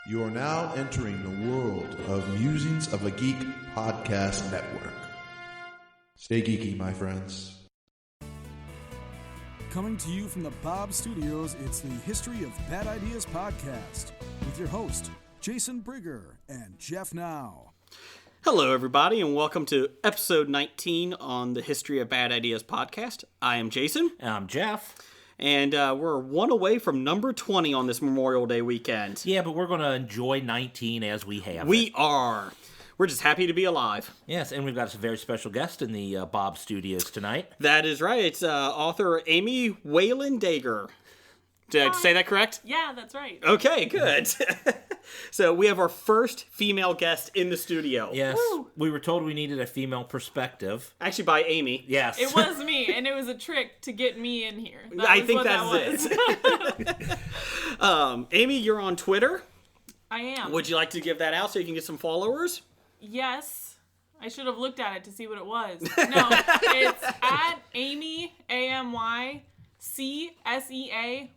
You are now entering the world of Musings of a Geek podcast network. Stay geeky, my friends. Coming to you from the Bob Studios, it's the History of Bad Ideas podcast with your host, Jason Brigger and Jeff Now. Hello, everybody, and welcome to episode 19 on the History of Bad Ideas podcast. I am Jason. And I'm Jeff. And we're one away from number 20 on this Memorial Day weekend. Yeah, but we're going to enjoy 19 as we have We it. are. We're just happy to be alive. Yes, and we've got a very special guest in the Bob Studios tonight. That is right. It's author Amy Whalen Deger. Did I say that correct? Yeah, that's right. Okay, good. So we have our first female guest in the studio. Yes, Woo. we were told we needed a female perspective. Actually, by Amy. Yes. It was me, and it was a trick to get me in here. I think that's it. Amy, you're on Twitter. I am. Would you like to give that out so you can get some followers? Yes. I should have looked at it to see what it was. No, it's at Amy, AMYCSEA,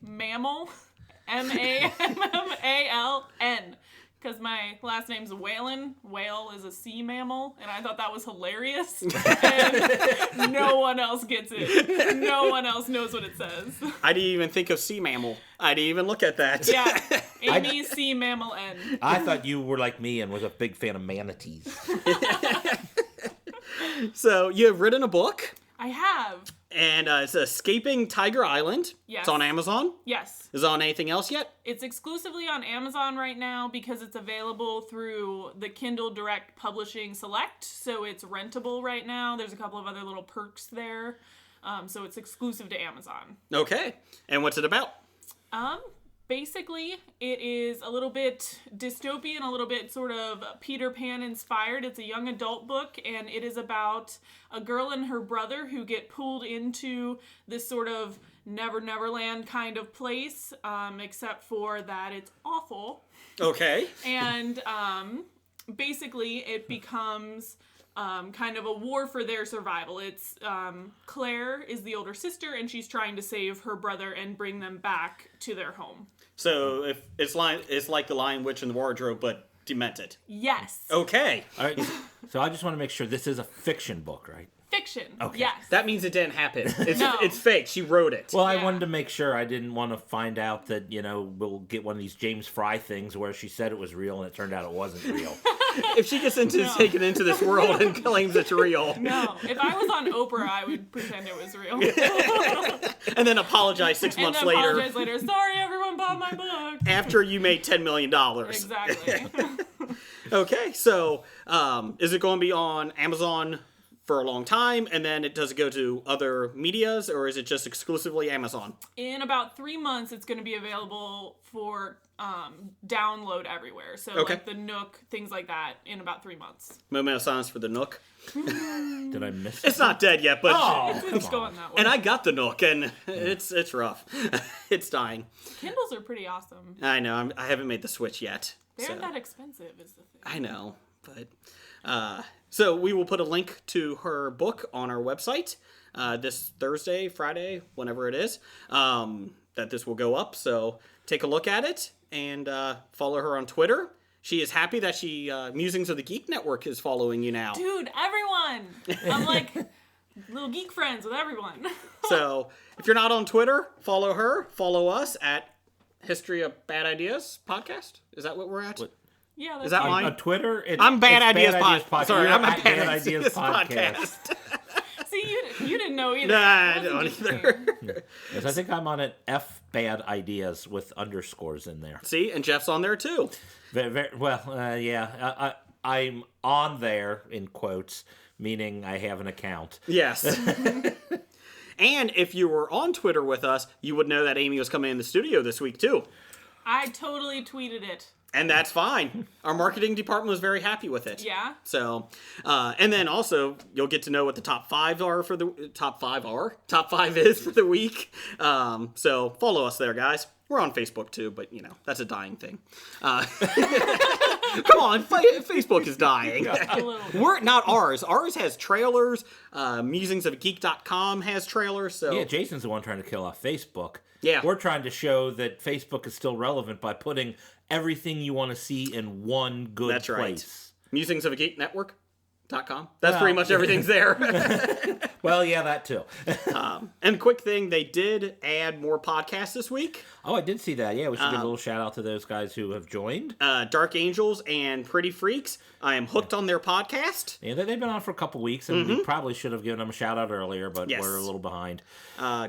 mammal, MAMMALN. Because my last name's Whalen. Whale is a sea mammal, and I thought that was hilarious. And no one else gets it. No one else knows what it says. I didn't even think of sea mammal. I didn't even look at that. Yeah, Amy C. Mammal N. I thought you were like me and was a big fan of manatees. So you have written a book, I have. and it's Escaping Tiger Island. Yes. It's on Amazon. Yes. Is it on anything else yet? It's exclusively on Amazon right now because it's available through the Kindle Direct Publishing Select. So it's rentable right now. There's a couple of other little perks there. So it's exclusive to Amazon. Okay. And what's it about? Basically, it is a little bit dystopian, a little bit sort of Peter Pan inspired. It's a young adult book, and it is about a girl and her brother who get pulled into this sort of Neverland kind of place, except for that it's awful. Okay. And basically, it becomes kind of a war for their survival. It's Claire is the older sister, and she's trying to save her brother and bring them back to their home. So if it's like The Lion, Witch, and the Wardrobe, but demented. Yes. Okay. All right, so I just want to make sure this is a fiction book, right? Fiction. Okay. Yes. That means it didn't happen. It's, No. It's fake. She wrote it. Well, I Yeah. wanted to make sure. I didn't want to find out that, we'll get one of these James Fry things where she said it was real and it turned out it wasn't real. If she gets taken into this world and claims it's real. No. If I was on Oprah, I would pretend it was real. And then apologize 6 months and then later. apologize later. Sorry, everyone bought my book. After you made $10 million. Exactly. Okay, so is it going to be on Amazon for a long time, and then does it go to other medias, or is it just exclusively Amazon? In about 3 months, it's going to be available for download everywhere. So Okay. like the Nook, things like that, in about 3 months. Moment of silence for the Nook. Did I miss It's not dead yet, but It's going that way. and I got the Nook, and it's rough. It's dying. Kindles are pretty awesome. I know. I haven't made the switch yet. They so. aren't that expensive, is the thing. I know, but so we will put a link to her book on our website this Thursday, Friday, whenever it is, that this will go up. So take a look at it and follow her on Twitter. She is happy that Musings of the Geek Network is following you now. Dude, everyone! I'm like little geek friends with everyone. So if you're not on Twitter, follow her. Follow us at History of Bad Ideas podcast. Is that what we're at? Yeah, that's Is that fine. mine? On Twitter? I'm Bad it's Ideas Podcast. Sorry, You're I'm a at Bad Ideas Podcast. See, you didn't know either. Nah, I It don't wasn't just either. me. Yes, I think I'm on an F Bad Ideas with underscores in there. See, and Jeff's on there too. Yeah. I'm on there, in quotes, meaning I have an account. Yes. And if you were on Twitter with us, you would know that Amy was coming in the studio this week too. I totally tweeted it. And that's fine. Our marketing department was very happy with it. Yeah. So, and then also you'll get to know what the top five is for the week. So follow us there, guys. We're on Facebook too, but that's a dying thing. Come on, Facebook is dying. A little bit. We're not ours. Ours has trailers. Musingsofgeek.com has trailers. So Yeah, Jason's the one trying to kill off Facebook. Yeah. We're trying to show that Facebook is still relevant by putting everything you want to see in one good that's right. place. Musingsofgeeknetwork.com. That's Well, pretty much everything's there. Well, yeah, that too. And quick thing, they did add more podcasts this week. Oh, I did see that. Yeah, we should give a little shout out to those guys who have joined. Dark Angels and Pretty Freaks. I am hooked on their podcast. Yeah, they've been on for a couple weeks, and we probably should have given them a shout out earlier, but Yes. we're a little behind.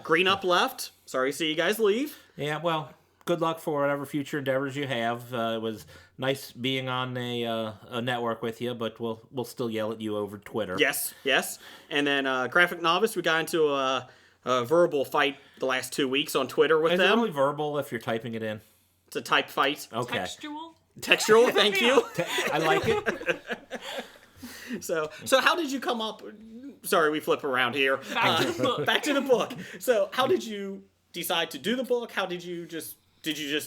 Green Up Left. Sorry to see you guys leave. Yeah, well, good luck for whatever future endeavors you have. It was nice being on a network with you, but we'll still yell at you over Twitter. Yes. And then Graphic Novice, we got into a verbal fight the last 2 weeks on Twitter with Is it them. only verbal if you're typing it in? It's a type fight. Okay. Textual? Textual, thank you. I like it. So how did you come up? Sorry, we flip around here. Back to the book. Back to the book. So how did you decide to do the book? How did you just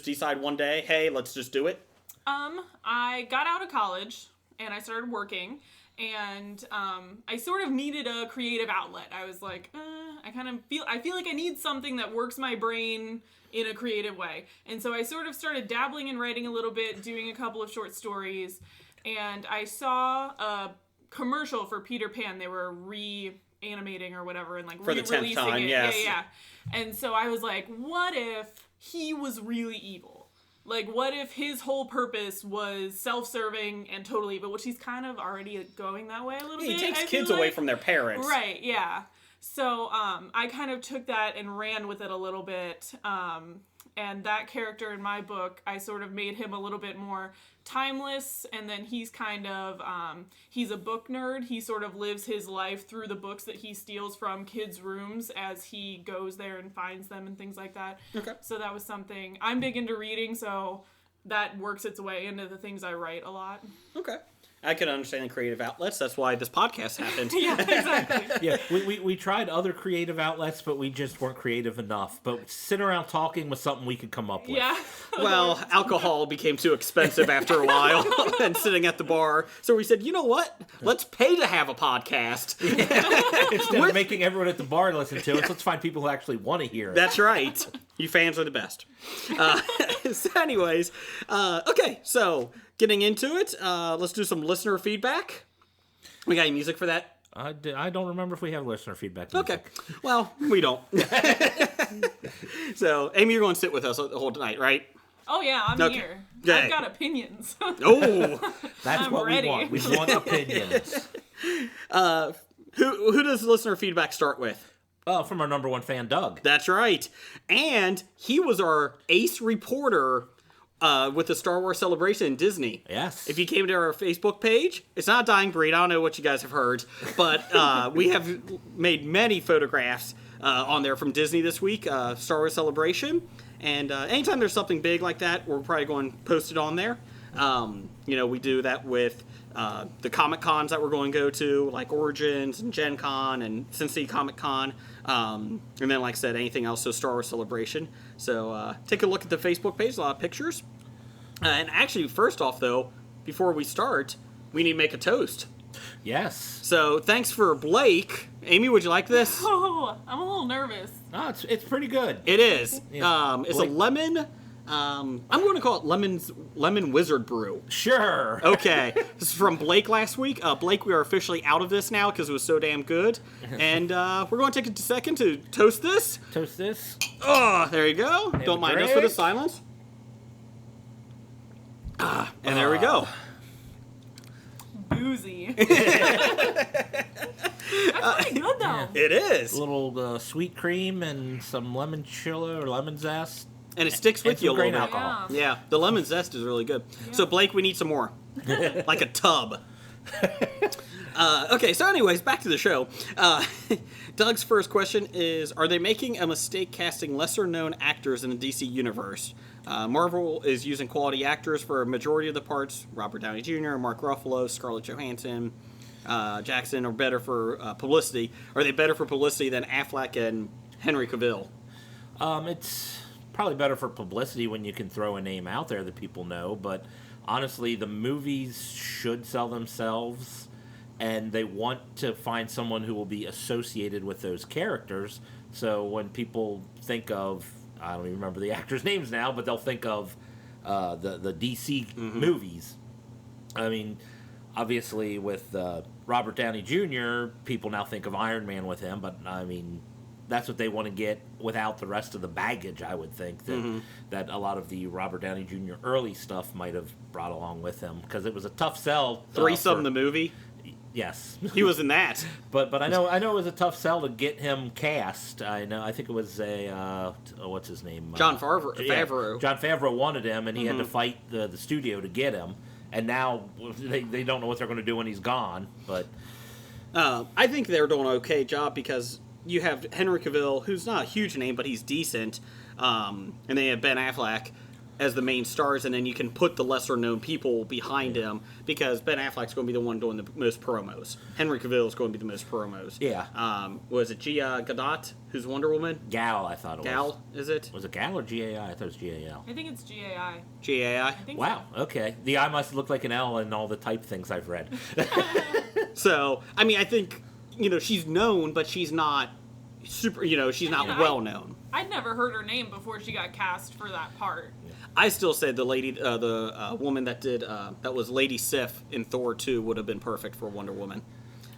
decide one day, hey, let's just do it? I got out of college and I started working, and I sort of needed a creative outlet. I was like, I feel like I need something that works my brain in a creative way. And so I sort of started dabbling in writing a little bit, doing a couple of short stories, and I saw a commercial for Peter Pan. They were reanimating or whatever and like For the 10th re-releasing time, it. yes. Yeah. And so I was like, what if he was really evil? Like, what if his whole purpose was self-serving and totally evil, which he's kind of already going that way a little He bit. takes I kids feel away like. from their parents. Right, yeah. So I kind of took that and ran with it a little bit. And that character in my book, I sort of made him a little bit more timeless. And then he's kind of, he's a book nerd. He sort of lives his life through the books that he steals from kids' rooms as he goes there and finds them and things like that. Okay. So that was something. I'm big into reading, so that works its way into the things I write a lot. Okay. I can understand the creative outlets. That's why this podcast happened. Yeah, exactly. Yeah, we tried other creative outlets, but we just weren't creative enough. But sitting around talking was something we could come up with. Yeah. Well, alcohol became too expensive after a while and sitting at the bar. So we said, you know what? Let's pay to have a podcast. Instead of making everyone at the bar listen to us, let's find people who actually want to hear it. That's right. You fans are the best. So anyways, okay, so getting into it, let's do some listener feedback. We got any music for that? I don't remember if we have listener feedback. Okay. music. Well, we don't. So, Amy, you're going to sit with us the whole night, right? Oh, yeah, I'm Okay. here. Okay. I've got opinions. Oh. That's I'm what ready. we want. We want opinions. Who does listener feedback start with? From our number one fan, Doug. That's right. And he was our ace reporter with the Star Wars Celebration in Disney. Yes. If you came to our Facebook page, it's not a dying breed. I don't know what you guys have heard, but we have made many photographs on there from Disney this week, Star Wars Celebration. And anytime there's something big like that, we're probably going to post it on there. We do that with the Comic Cons that we're going to go to, like Origins and Gen Con and Cincinnati Comic Con. And then, like I said, anything else, so Star Wars Celebration. So take a look at the Facebook page, a lot of pictures. And actually, first off, though, before we start, we need to make a toast. Yes. So thanks for Blake. Amy, would you like this? Oh, I'm a little nervous. No, it's pretty good. It is. Yeah. It's Blake. a lemon. I'm going to call it Lemon Wizard Brew. Sure. Okay. This is from Blake last week. Blake, we are officially out of this now because it was so damn good. And we're going to take a second to toast this. Toast this. Oh, there you go. Don't mind us for the drink. silence. And there we go. Boozy. That's pretty good, though. It is. A little sweet cream and some lemon chilla or lemon zest. And it sticks with And you a some little grain bit. alcohol. Yeah, the lemon zest is really good. So, Blake, we need some more. Like a tub. Okay, so anyways, back to the show. Doug's first question is, are they making a mistake casting lesser-known actors in the DC universe? Marvel is using quality actors for a majority of the parts. Robert Downey Jr., Mark Ruffalo, Scarlett Johansson, Jackson are better for publicity. Are they better for publicity than Affleck and Henry Cavill? It's probably better for publicity when you can throw a name out there that people know, but honestly, the movies should sell themselves, and they want to find someone who will be associated with those characters. So when people think of, I don't even remember the actors' names now, but they'll think of the DC movies. I mean, obviously with Robert Downey Jr., people now think of Iron Man with him, but I mean, that's what they want to get without the rest of the baggage, I would think, that a lot of the Robert Downey Jr. early stuff might have brought along with him, because it was a tough sell. Threesome, the movie? Yes. He was in that. But I know it was a tough sell to get him cast. I think it was what's his name? Jon Favreau. Jon Favreau wanted him, and he had to fight the studio to get him. And now they don't know what they're going to do when he's gone. But I think they're doing an okay job, because you have Henry Cavill, who's not a huge name, but he's decent, and then you have Ben Affleck as the main stars, and then you can put the lesser-known people behind him, because Ben Affleck's going to be the one doing the most promos. Henry Cavill is going to be the most promos. Yeah. Was it Gia Gadot, who's Wonder Woman? Gal, I thought it was. Gal, is it? Was it Gal or GAI? I thought it was GAL. I think it's GAI. GAI? I think Wow, okay. The I must look like an L in all the type things I've read. So, I mean, I think, she's known, but she's not super, she's not well-known. I'd never heard her name before she got cast for that part. I still say the lady, the woman that did, that was Lady Sif in Thor 2 would have been perfect for Wonder Woman.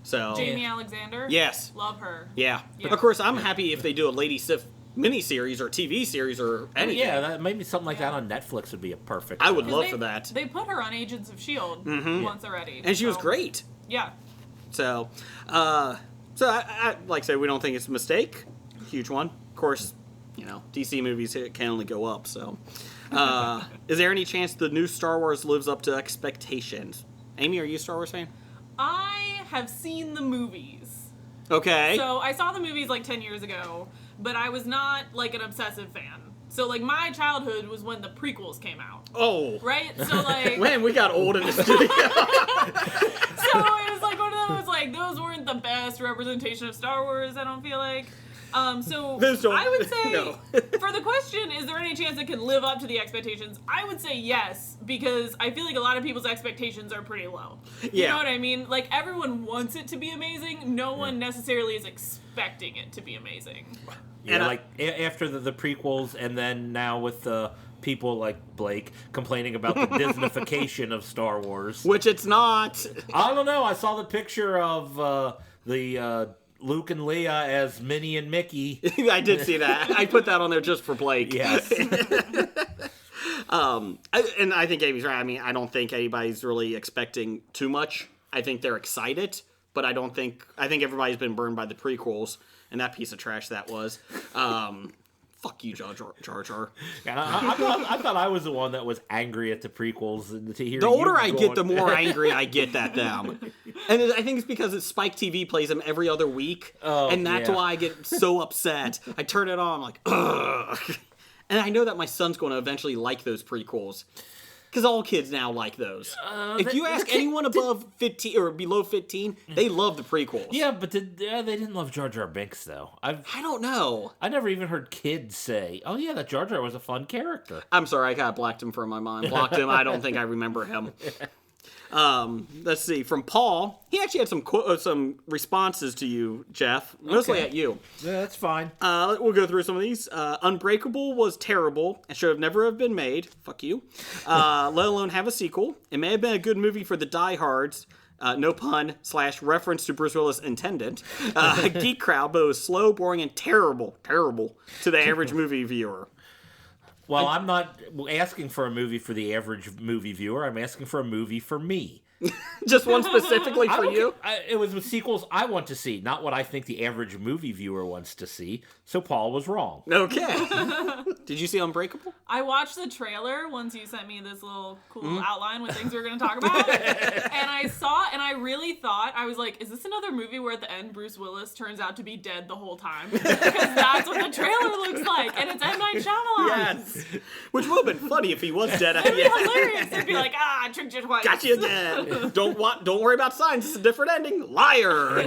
So Jamie Alexander? Yes. Love her. Yeah. Yeah. Of course, I'm happy if they do a Lady Sif miniseries or TV series or anything. Yeah, maybe something like that on Netflix would be a perfect. I would love They- for that. They put her on Agents of S.H.I.E.L.D. once already. And she was so- great. Yeah. So, I like I say, we don't think it's a mistake. Huge one. Of course, DC movies can only go up, so. Is there any chance the new Star Wars lives up to expectations? Amy, are you a Star Wars fan? I have seen the movies. Okay. So I saw the movies like 10 years ago, but I was not like an obsessive fan. So like my childhood was when the prequels came out. Oh. Right? So like Man, we got old in the studio. so it was like one of those like those weren't the best representation of Star Wars, I don't feel like. So I would say, No. for the question, is there any chance it can live up to the expectations? I would say yes, because I feel like a lot of people's expectations are pretty low. You Yeah. know what I mean? Like, everyone wants it to be amazing. No one necessarily is expecting it to be amazing. Yeah, And like after the prequels, and then now with the people like Blake complaining about the Disneyfication of Star Wars. Which it's not. I don't know. I saw the picture of the Luke and Leia as Minnie and Mickey. I did see that. I put that on there just for Blake. Yes. And I think Amy's right. I mean, I don't think anybody's really expecting too much. I think they're excited, but I think everybody's been burned by the prequels and that piece of trash that was. Fuck you, Jar Jar. And I thought I was the one that was angry at the prequels. And to hear The older I you get, the going- more angry I get at them. And I think it's because Spike TV plays them every other week. Oh, and that's yeah. why I get so upset. I turn it on, I'm like, ugh. And I know that my son's going to eventually like those prequels. Because all kids now like those. If you ask anyone above 15 or below 15, they love the prequels. Yeah, but they didn't love Jar Jar Binks, though. I don't know. I never even heard kids say, "Oh yeah, that Jar Jar was a fun character." I'm sorry, I kind of blacked him from my mind. Blocked him. I don't think I remember him. Let's see. From Paul, he actually had some responses to you, Jeff. Mostly Okay. at you. Yeah, that's fine. We'll go through some of these. Unbreakable was terrible and should have never have been made. Fuck you. Let alone have a sequel. It may have been a good movie for the diehards. No pun / reference to Bruce Willis intended. Geek crowd, but it was slow, boring, and terrible to the average movie viewer. Well, I'm not asking for a movie for the average movie viewer. I'm asking for a movie for me. Just one specifically for you? It was with sequels I want to see, not what I think the average movie viewer wants to see. So Paul was wrong. Okay. Did you see Unbreakable? I watched the trailer once you sent me this little cool outline with things we were going to talk about. And I saw it, and I really thought, I was like, is this another movie where at the end Bruce Willis turns out to be dead the whole time? Because that's what the trailer looks like, and it's M. Night Shyamalan. Yes. Which would have been funny if he was dead at It'd the be end. hilarious. They'd be like, I tricked you twice. Got you again. Don't worry about signs. It's a different ending. Liar.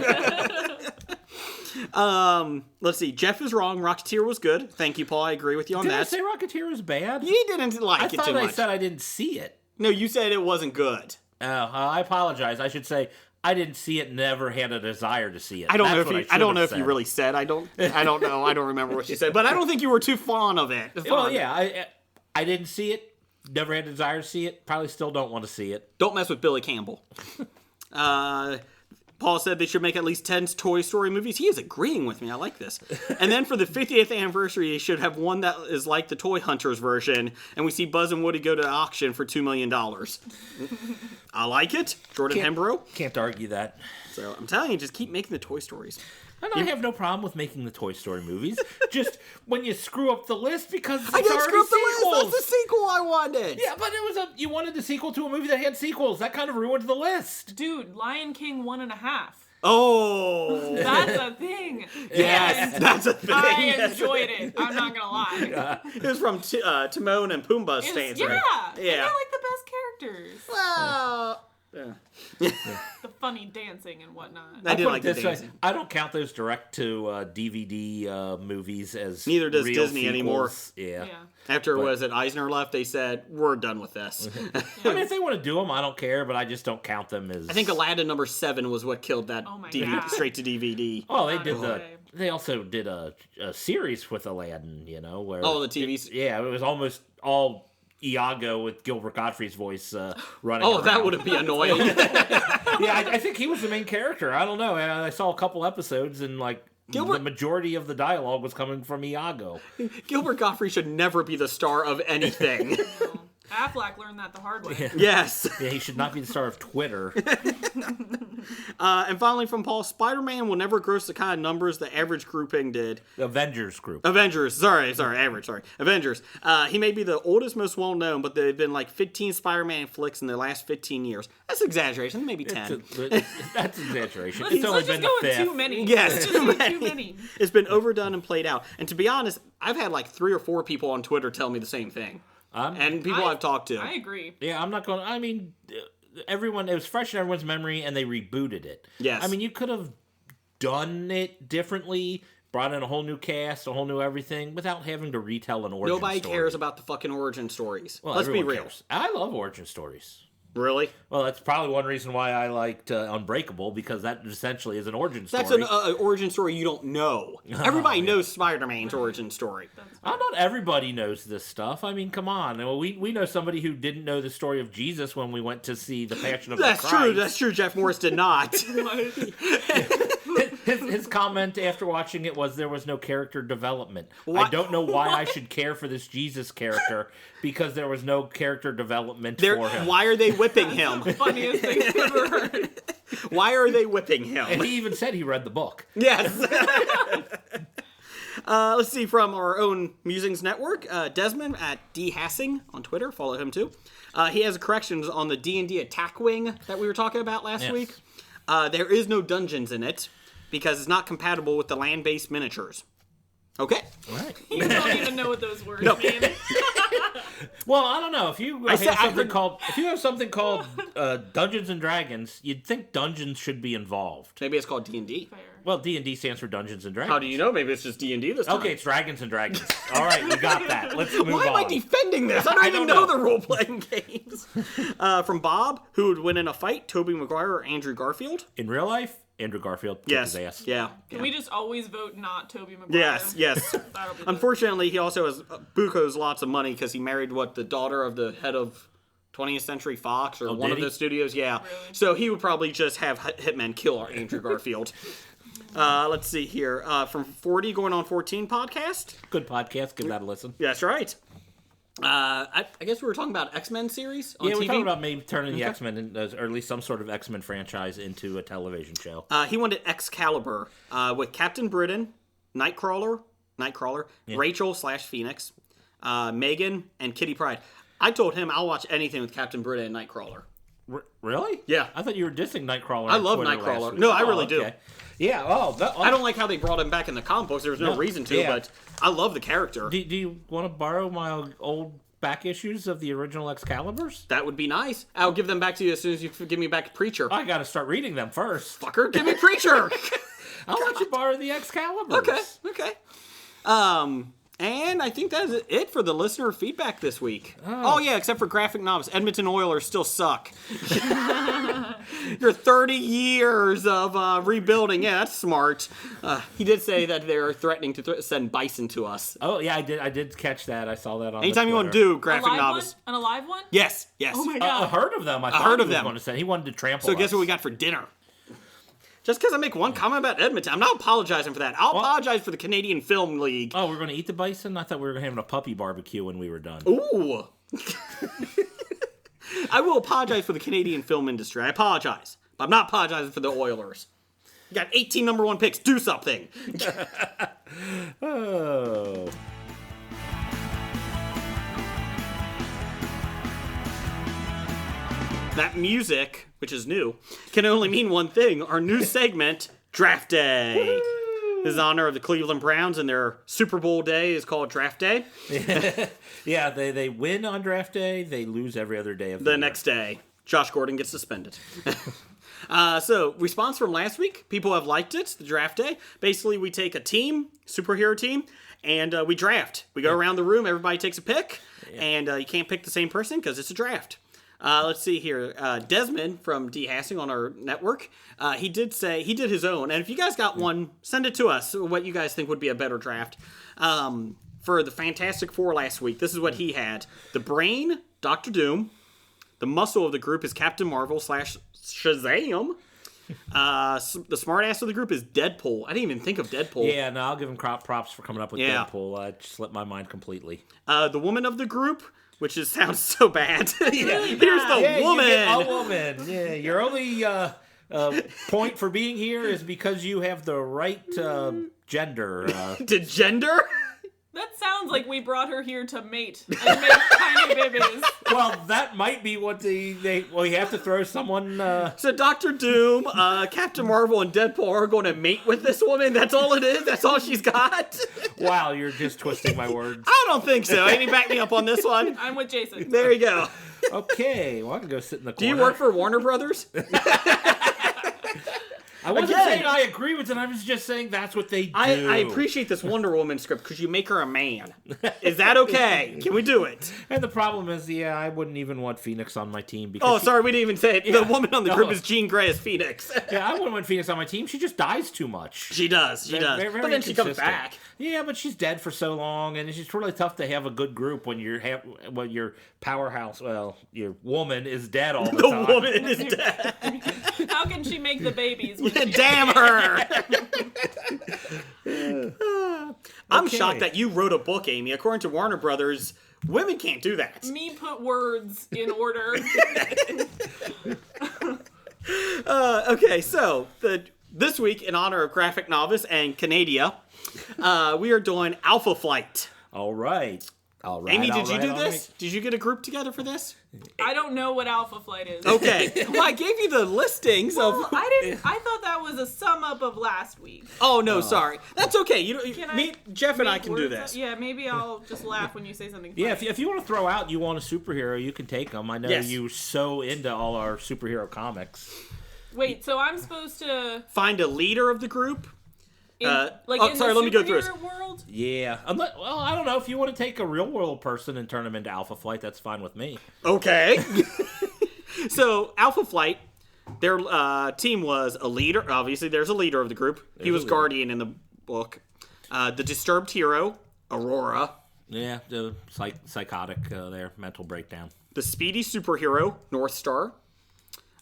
Let's see. Jeff is wrong. Rocketeer was good. Thank you, Paul. I agree with you on Did I that. say Rocketeer was bad? You didn't like I it thought too I much. said I didn't see it. No, you said it wasn't good. I apologize. I should say I didn't see it. Never had a desire to see it. I don't That's know what if you said. really said. I don't know. I don't remember what you said, but I don't think you were too fond of it. Well, yeah, I didn't see it. Never had a desire to see it. Probably still don't want to see it. Don't mess with Billy Campbell. Paul said they should make at least 10 Toy Story movies. He is agreeing with me. I like this. And then for the 50th anniversary, they should have one that is like the Toy Hunters version, and we see Buzz and Woody go to auction for $2 million. I like it. Jordan Hembrow. Can't argue that. So I'm telling you, just keep making the Toy Stories. And I have no problem with making the Toy Story movies. Just when you screw up the list because it's I didn't already screw up the sequels. list. That's the sequel I wanted. Yeah, but it was you wanted the sequel to a movie that had sequels. That kind of ruined the list. Dude, Lion King 1.5. Oh. That's a thing. Yes, And that's a thing. I enjoyed it. I'm not gonna lie. It was from Timon and Pumbaa's stance. Yeah. Right? And Yeah. they're like the best characters. Well, The funny dancing and whatnot. I did put like it the this way, dancing. I don't count those direct to DVD movies as Neither does real Disney sequels. anymore. Yeah. Yeah. After was it Eisner left, they said we're done with this. I mean, if they want to do them, I don't care, but I just don't count them as. I think Aladdin #7 was what killed that Oh my DVD, God. straight to DVD. Oh, they Not did okay. They also did a series with Aladdin. Where Oh, the TVs. Yeah, it was almost all Iago with Gilbert Gottfried's voice running. Oh, that around. would be annoying. Yeah, I think he was the main character. I don't know. I saw a couple episodes and the majority of the dialogue was coming from Iago. Gilbert Gottfried should never be the star of anything. No. Affleck learned that the hard way. Yes. Yeah, he should not be the star of Twitter. And finally from Paul, Spider-Man will never gross the kind of numbers the average grouping did. The Avengers group. Avengers. Sorry, average. Avengers. He may be the oldest, most well-known, but there have been 15 Spider-Man flicks in the last 15 years. That's exaggeration. Maybe 10. That's exaggeration. Let's, It's only let's been just the go in fifth. too many. Yes, Let's just too do many. Too many. It's been overdone and played out. And to be honest, I've had 3 or 4 people on Twitter tell me the same thing. And people I've talked to. I agree. Yeah, I'm not going. I mean, everyone. It was fresh in everyone's memory, and they rebooted it. Yes. I mean, you could have done it differently, brought in a whole new cast, a whole new everything, without having to retell an origin Nobody story. cares about the fucking origin stories. Well, Let's be everyone real. cares. I love origin stories. Really? Well, that's probably one reason why I liked Unbreakable, because that essentially is an origin story. That's an origin story you don't know. Everybody knows Spider-Man's origin story. Not everybody knows this stuff. I mean, come on. Well, we know somebody who didn't know the story of Jesus when we went to see The Passion of the That's Christ. true. That's true. Jeff Morris did not. His comment after watching it was there was no character development. What? I don't know why I should care for this Jesus character because there was no character development for him. Why are they whipping him? Funniest thing I've ever heard. Why are they whipping him? And he even said he read the book. Yes. Let's see, from our own Musings Network, Desmond at D Hassing on Twitter. Follow him too. He has corrections on the D&D attack wing that we were talking about last Yes. week. There is no dungeons in it because it's not compatible with the land-based miniatures. Okay. Right. You don't even know what those words mean. Well, I don't know. If you I said- I have something called Dungeons and Dragons, you'd think dungeons should be involved. Maybe it's called D&D. Fair. Well, D&D stands for Dungeons and Dragons. How do you know? Maybe it's just D&D this time. Okay, it's Dragons and Dragons. All right, we got that. Let's move on. Why am I defending this? I don't even don't know know. the role-playing games. From Bob, who would win in a fight, Tobey Maguire or Andrew Garfield? In real life, Andrew Garfield kicked Yes. his ass. Yeah. Can we just always vote not Tobey Maguire? Yes. That'll be Unfortunately, he also has bucos lots of money because he married the daughter of the head of 20th Century Fox or one did of he? those studios. Yeah. Really? So he would probably just have hitmen kill Andrew Garfield. Let's see here. From 40 going on 14 podcast. Good podcast. Give that a listen. That's right. I guess we were talking about X-Men series on Yeah, TV. we're talking about maybe turning the X-Men, or at least some sort of X-Men franchise, into a television show. He wanted Excalibur with Captain Britain, Nightcrawler, Rachel/Phoenix, Megan, and Kitty Pryde. I told him I'll watch anything with Captain Britain and Nightcrawler. Really? Yeah. I thought you were dissing Nightcrawler. I on love Twitter Nightcrawler. last week. No, I really do. Yeah. I don't like how they brought him back in the comic books. There was no reason to, yeah. but I love the character. Do you want to borrow my old back issues of the original Excaliburs? That would be nice. I'll give them back to you as soon as you give me back Preacher. I got to start reading them first. Fucker, give me Preacher! I'll let you borrow the Excaliburs. Okay. And I think that's it for the listener feedback this week. Oh yeah, except for graphic novels. Edmonton Oilers still suck. Your 30 years of rebuilding. Yeah, that's smart. He did say that they're threatening to send bison to us. Oh yeah, I did catch that. I saw that on Anytime the you want to Twitter. do graphic novels. An alive one? Yes. Oh my god. A herd of them. I thought herd he of was them. going to send. He wanted to trample So us. guess what we got for dinner? Just because I make one comment about Edmonton, I'm not apologizing for that. I'll apologize for the Canadian Film League. Oh, we're going to eat the bison? I thought we were having a puppy barbecue when we were done. Ooh. I will apologize for the Canadian film industry. I apologize. But I'm not apologizing for the Oilers. You got 18 number 1 picks. Do something. Oh. That music, which is new, can only mean one thing. Our new segment, Draft Day. This is in honor of the Cleveland Browns, and their Super Bowl day is called Draft Day. Yeah, they win on draft day. They lose every other day of the year. Next day, Josh Gordon gets suspended. So, response from last week. People have liked it, the draft day. Basically, we take a team, superhero team, and we draft. We go around the room, everybody takes a pick, and you can't pick the same person because it's a draft. Let's see here. Desmond from D. Hassing on our network, he did his own. And if you guys got one, send it to us, what you guys think would be a better draft. For the Fantastic Four last week, this is what he had. The brain, Doctor Doom. The muscle of the group is Captain Marvel / Shazam. The smart ass of the group is Deadpool. I didn't even think of Deadpool. Yeah, no, I'll give him props for coming up with Deadpool. It slipped my mind completely. The woman of the group, which sounds so bad. Here's the woman. You get a woman. Yeah, your only point for being here is because you have the right gender. To gender? That sounds like we brought her here to mate and make tiny babies. Well, that might be what you have to throw someone. So Doctor Doom, Captain Marvel, and Deadpool are going to mate with this woman? That's all it is? That's all she's got? Wow, you're just twisting my words. I don't think so. Amy, back me up on this one. I'm with Jason. There you go. Okay, well, I can go sit in the corner. Do you work for Warner Brothers? I wasn't saying I agree with it. I was just saying that's what they do. I appreciate this Wonder Woman script because you make her a man. Is that okay? Can we do it? And the problem is, I wouldn't even want Phoenix on my team. Because Oh, sorry, we didn't even say it. The woman on the group is Jean Grey as Phoenix. I wouldn't want Phoenix on my team. She just dies too much. She does. Very But then she comes back. Yeah, but she's dead for so long, and it's just really tough to have a good group when your powerhouse, your woman is dead all the time. The woman is dead. How can she make the babies? Damn her! I'm shocked that you wrote a book, Amy. According to Warner Brothers, women can't do that. Me put words in order. Okay, so this week, in honor of graphic novice and Canada, we are doing Alpha Flight. All right. Amy, did you do this? Did you get a group together for this? I don't know what Alpha Flight is. Okay. Well, I gave you the listings of... I thought that was a sum up of last week. Oh, no, sorry. That's okay. Jeff and I Make can do words this. Yeah, maybe I'll just laugh when you say something funny. Yeah, if you want to throw out you want a superhero, you can take them. I know you're so into all our superhero comics. Wait, so I'm supposed to... Find a leader of the group. let me go through this. World? Yeah. Well, I don't know. If you want to take a real world person and turn them into Alpha Flight, that's fine with me. Okay. So, Alpha Flight, their team was a leader. Obviously, there's a leader of the group. He was Guardian in the book. The Disturbed Hero, Aurora. Yeah, the psychotic there, mental breakdown. The Speedy Superhero, North Star.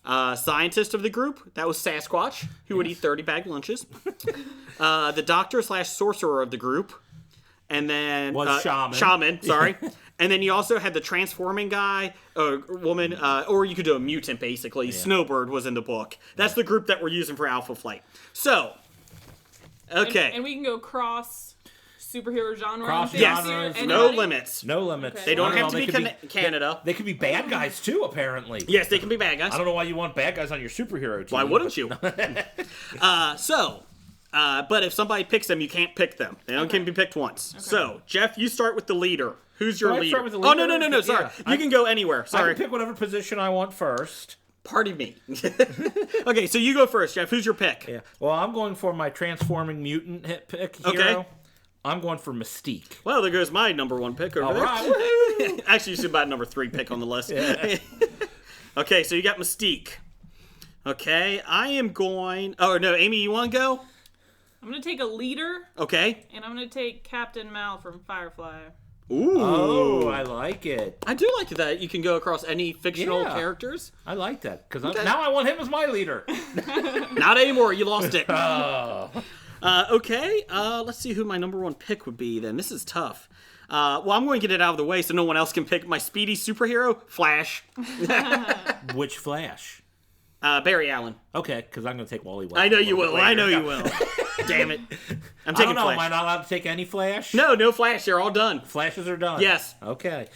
Scientist of the group, that was Sasquatch, who would eat 30-bag lunches. The doctor / sorcerer of the group. And then... was Shaman. Shaman, sorry. And then you also had the transforming guy, woman, or you could do a mutant, basically. Yeah. Snowbird was in the book. That's the group that we're using for Alpha Flight. So, okay. And we can go cross superhero genre. Yes, no limits. No limits. Okay. They don't have to be Canada. They could be bad guys, too, apparently. Yes, they can be bad guys. I don't know why you want bad guys on your superhero team. Why wouldn't you? But if somebody picks them, you can't pick them. They only can be picked once. Okay. So, Jeff, you start with the leader. Who's your leader? Start with the leader? Oh, no, sorry. Yeah, you can go anywhere. Sorry. I can pick whatever position I want first. Pardon me. Okay, so you go first, Jeff. Who's your pick? Yeah. Well, I'm going for my transforming mutant pick hero. Okay. I'm going for Mystique. Well, there goes my number 1 pick over All there. right. Actually, you should buy number 3 pick on the list. Yeah. Okay, so you got Mystique. Okay, I am going... Oh, no, Amy, you want to go? I'm going to take a leader, Okay. and I'm going to take Captain Mal from Firefly. Ooh. Oh, I like it. I do like that you can go across any fictional Yeah. characters. I like that because Okay. now I want him as my leader. Not anymore, you lost it. Oh. Okay, let's see who my number 1 pick would be then. This is tough. Well, I'm going to get it out of the way so no one else can pick my speedy superhero, Flash. Which Flash? Barry Allen. Okay, because I'm going to take Wally West. I know a you little will. bit I later. know you will. Damn it. I'm I taking don't know. Flash. Am I not allowed to take any Flash? No Flash. They're all done. Flashes are done. Yes. Okay.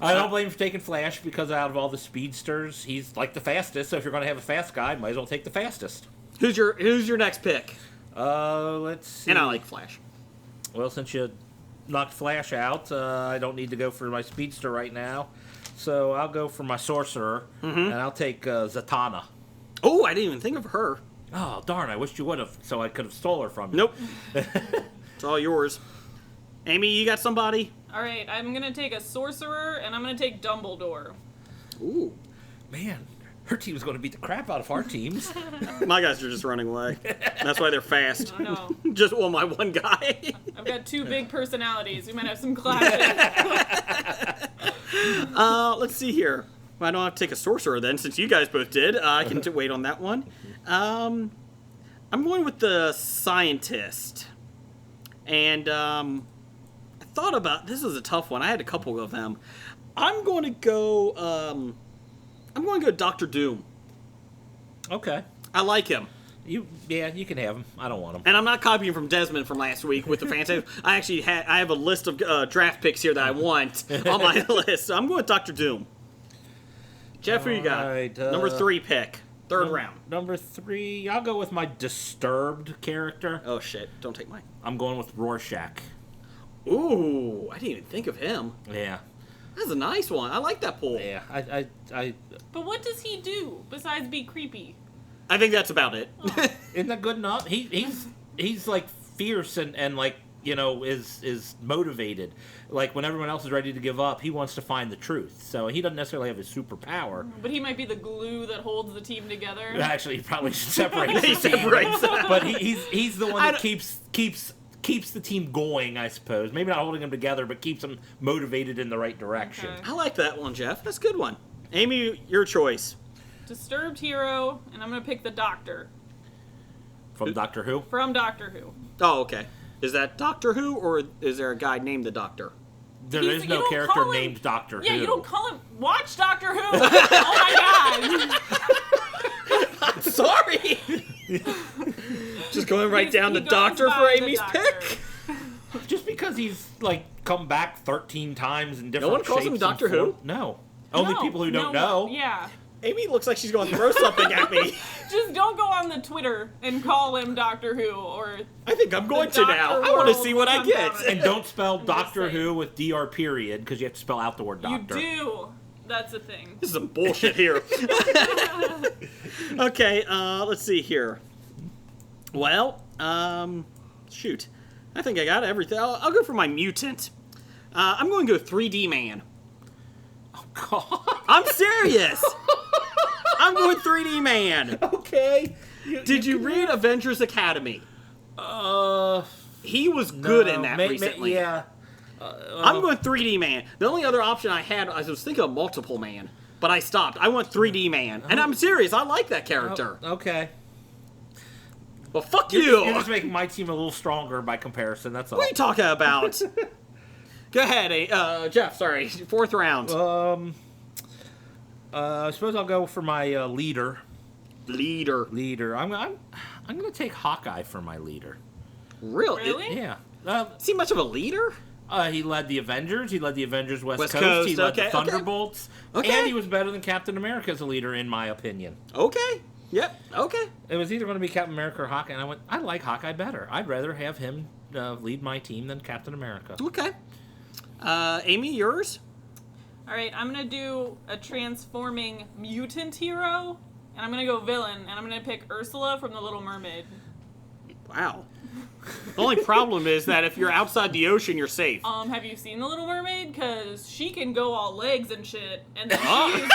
I don't blame him for taking Flash because out of all the speedsters, he's like the fastest. So if you're going to have a fast guy, might as well take the fastest. Who's your next pick? Let's see. And I like Flash. Well, since you knocked Flash out, I don't need to go for my speedster right now. So I'll go for my sorcerer, and I'll take Zatanna. Oh, I didn't even think of her. Oh, darn, I wished you would have, so I could have stole her from you. Nope. It's all yours. Amy, you got somebody? All right, I'm going to take a sorcerer, and I'm going to take Dumbledore. Ooh. Man, her team's going to beat the crap out of our teams. My guys are just running away. That's why they're fast. I know. Just my one guy. I've got 2 big personalities. We might have some clashes. Let's see here. Well, I don't have to take a sorcerer then, since you guys both did. I can wait on that one. I'm going with the scientist. And I thought about... This is a tough one. I had a couple of them. I'm going to go Dr. Doom. Okay. I like him. You can have him. I don't want him. And I'm not copying from Desmond from last week with the fantasy. I have a list of draft picks here that I want on my list. So I'm going with Dr. Doom. Jeff, who you got? Right, Number 3 pick. Third round. Number 3, I'll go with my Disturbed character. Oh, shit. Don't take mine. I'm going with Rorschach. Ooh, I didn't even think of him. Yeah. That's a nice one. I like that pull. Yeah, But what does he do besides be creepy? I think that's about it. isn't that good enough? He's like fierce and like, you know, is motivated. Like when everyone else is ready to give up, he wants to find the truth. So he doesn't necessarily have a superpower. But he might be the glue that holds the team together. Actually, he probably separates He the team. separates them. But he's the one that keeps the team going, I suppose. Maybe not holding them together, but keeps them motivated in the right direction. Okay. I like that one, Jeff. That's a good one. Amy, your choice. Disturbed hero, and I'm going to pick the Doctor. From Doctor Who? From Doctor Who. Oh, okay. Is that Doctor Who, or is there a guy named the Doctor? There You is no don't character call him- named Doctor Yeah, Who. you don't call him... Watch Doctor Who! Oh my god! Sorry! Just going right down He the goes Doctor by for the Amy's Doctor. pick? Just because he's like come back 13 times in different one calls him shapes Doctor and form- Who? No. Only No, people who don't no, know. Yeah. Amy looks like she's going to throw something at me. Just don't go on the Twitter and call him Doctor Who or... I think I'm going to Doctor now. I want to World see what I comes get. out of And don't spell just Doctor saying. Who with DR period because you have to spell out the word doctor. You do. That's a thing. This is some bullshit here. Okay, let's see here. Well, shoot. I think I got everything. I'll go for my mutant. I'm going to go 3D man. God. I'm serious. I'm going 3D man. Okay. Did you read Avengers Academy? He was good in that recently. Yeah. I'm going 3D man. The only other option I had, I was thinking of multiple man, but I stopped. I went 3D man. And I'm serious. I like that character. Okay. Well, fuck you. You're just making my team a little stronger by comparison. That's all. What are you talking about? Go ahead, Jeff. Sorry, 4th round. I suppose I'll go for my leader. Leader. I'm gonna take Hawkeye for my leader. Really? Yeah. Is he much of a leader? He led the Avengers. He led the Avengers West Coast. Coast, He led okay, the Thunderbolts. Okay. And he was better than Captain America as a leader, in my opinion. Okay. Yep. Okay. It was either going to be Captain America or Hawkeye, and I went, I like Hawkeye better. I'd rather have him lead my team than Captain America. Okay. Amy, yours? All right, I'm going to do a transforming mutant hero, and I'm going to go villain, and I'm going to pick Ursula from The Little Mermaid. Wow. The only problem is that if you're outside the ocean, you're safe. Have you seen The Little Mermaid? Because she can go all legs and shit, and then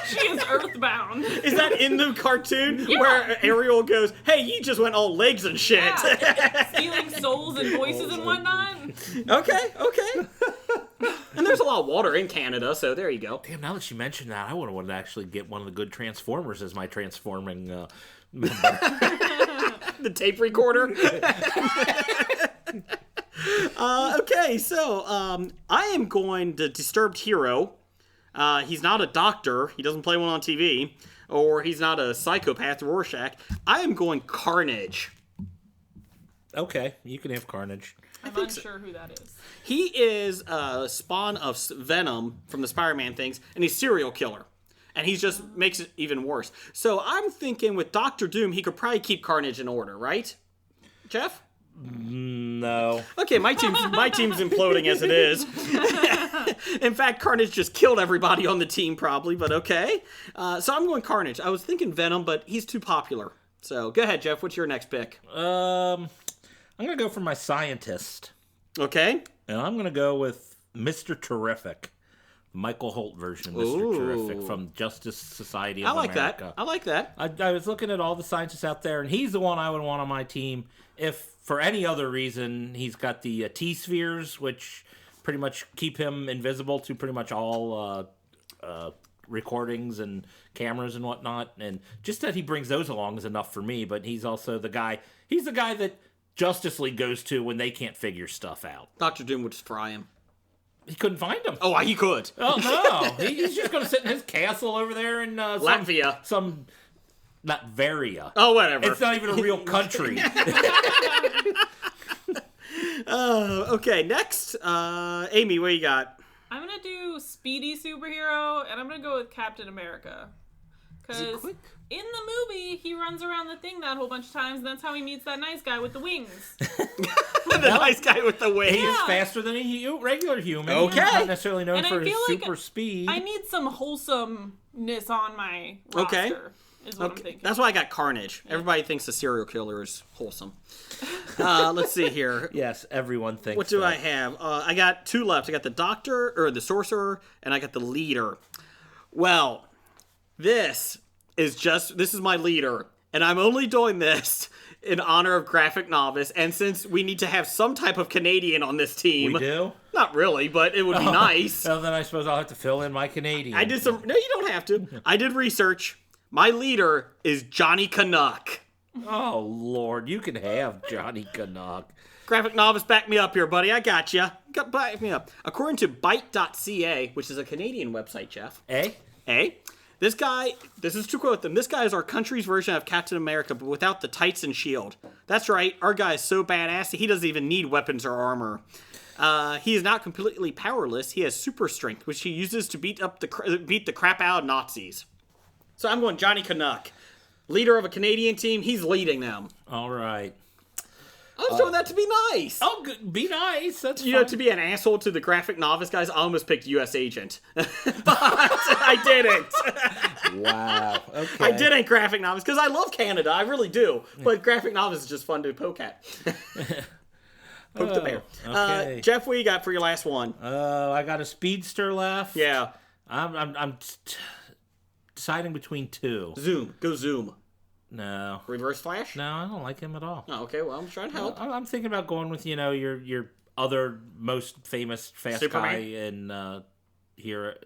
she is earthbound. Is that in the cartoon Yeah. where Ariel goes, "Hey, you just went all legs and shit"? Yeah. Stealing souls and voices and whatnot. Okay. And there's a lot of water in Canada, so there you go. Damn, now that you mention that, I would want to actually get one of the good Transformers as my transforming member. The tape recorder. Okay, so I am going to Disturbed Hero. He's not a doctor. He doesn't play one on TV. Or he's not a psychopath, Rorschach. I am going Carnage. Okay, you can have Carnage. I'm unsure who that is. He is a spawn of Venom from the Spider-Man things, and he's a serial killer. And he just makes it even worse. So I'm thinking with Dr. Doom, he could probably keep Carnage in order, right? Jeff? No. Okay, my team's imploding as it is. In fact, Carnage just killed everybody on the team probably, but okay. So I'm going Carnage. I was thinking Venom, but he's too popular. So go ahead, Jeff. What's your next pick? I'm going to go for my scientist. Okay. And I'm going to go with Mr. Terrific. Michael Holt version of Mr. Terrific from Justice Society of America. I like that. I was looking at all the scientists out there, and he's the one I would want on my team. If for any other reason, he's got the T-spheres, which pretty much keep him invisible to pretty much all recordings and cameras and whatnot. And just that he brings those along is enough for me, but he's also the guy. He's the guy that Justice League goes to when they can't figure stuff out. Dr. Doom would just fry him. He couldn't find him. Oh, he could. Oh, no. He's just going to sit in his castle over there in Latvia. Not Varia. Oh, whatever. It's not even a real country. Okay, next. Amy, what you got? I'm going to do speedy superhero, and I'm going to go with Captain America. Because in the movie, he runs around the thing that whole bunch of times, and that's how he meets that nice guy with the wings. The nice guy with the wings. He is faster than a regular human. Okay. He's not necessarily known And for I his feel like super speed. I need some wholesomeness on my roster. Okay. Is what I'm thinking. That's why I got Carnage. Everybody thinks the serial killer is wholesome. Let's see here. Yes, everyone thinks What do that. I have? I got two left. I got the Doctor, or the Sorcerer, and I got the Leader. Well, this is my leader, and I'm only doing this in honor of Graphic Novice, and since we need to have some type of Canadian on this team. We do? Not really, but it would be nice. Well, then I suppose I'll have to fill in my Canadian. I did some... No, you don't have to. I did research. My leader is Johnny Canuck. Oh, Lord, you can have Johnny Canuck. Graphic Novice, back me up here, buddy. I got you. Back me up. According to Byte.ca, which is a Canadian website, Jeff. This guy, this is to quote them, this guy is our country's version of Captain America, but without the tights and shield. That's right, our guy is so badass, he doesn't even need weapons or armor. He is not completely powerless, he has super strength, which he uses to beat the crap out of Nazis. So I'm going Johnny Canuck. Leader of a Canadian team, he's leading them. All right. I was doing that to be nice. Oh, good. Be nice. That's You fine. know, to be an asshole to the Graphic Novice guys, I almost picked U.S. Agent. But I didn't. Wow. Okay. I didn't Graphic Novice, because I love Canada. I really do. But Graphic Novice is just fun to poke at. Poke the bear. Okay. Jeff, what you got for your last one? I got a speedster left. Yeah. I'm deciding between two. Zoom. Go Zoom. No. Reverse Flash? No, I don't like him at all. Oh, okay, well, I'm trying to help. I'm thinking about going with, your other most famous fast Superman? guy in here.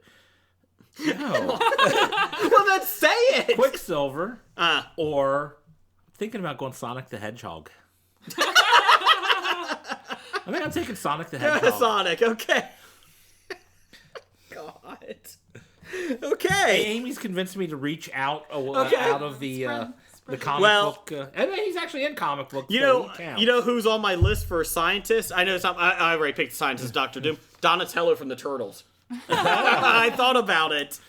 No. Well, then say it! Quicksilver. Or I'm thinking about going Sonic the Hedgehog. I think I'm taking Sonic the Hedgehog. Sonic, okay. God. Okay. Amy's convinced me to reach out out of the comic book. And he's actually in comic book. You know who's on my list for scientists? I know I already picked scientist, Dr. Doom. Donatello from the Turtles. I thought about it.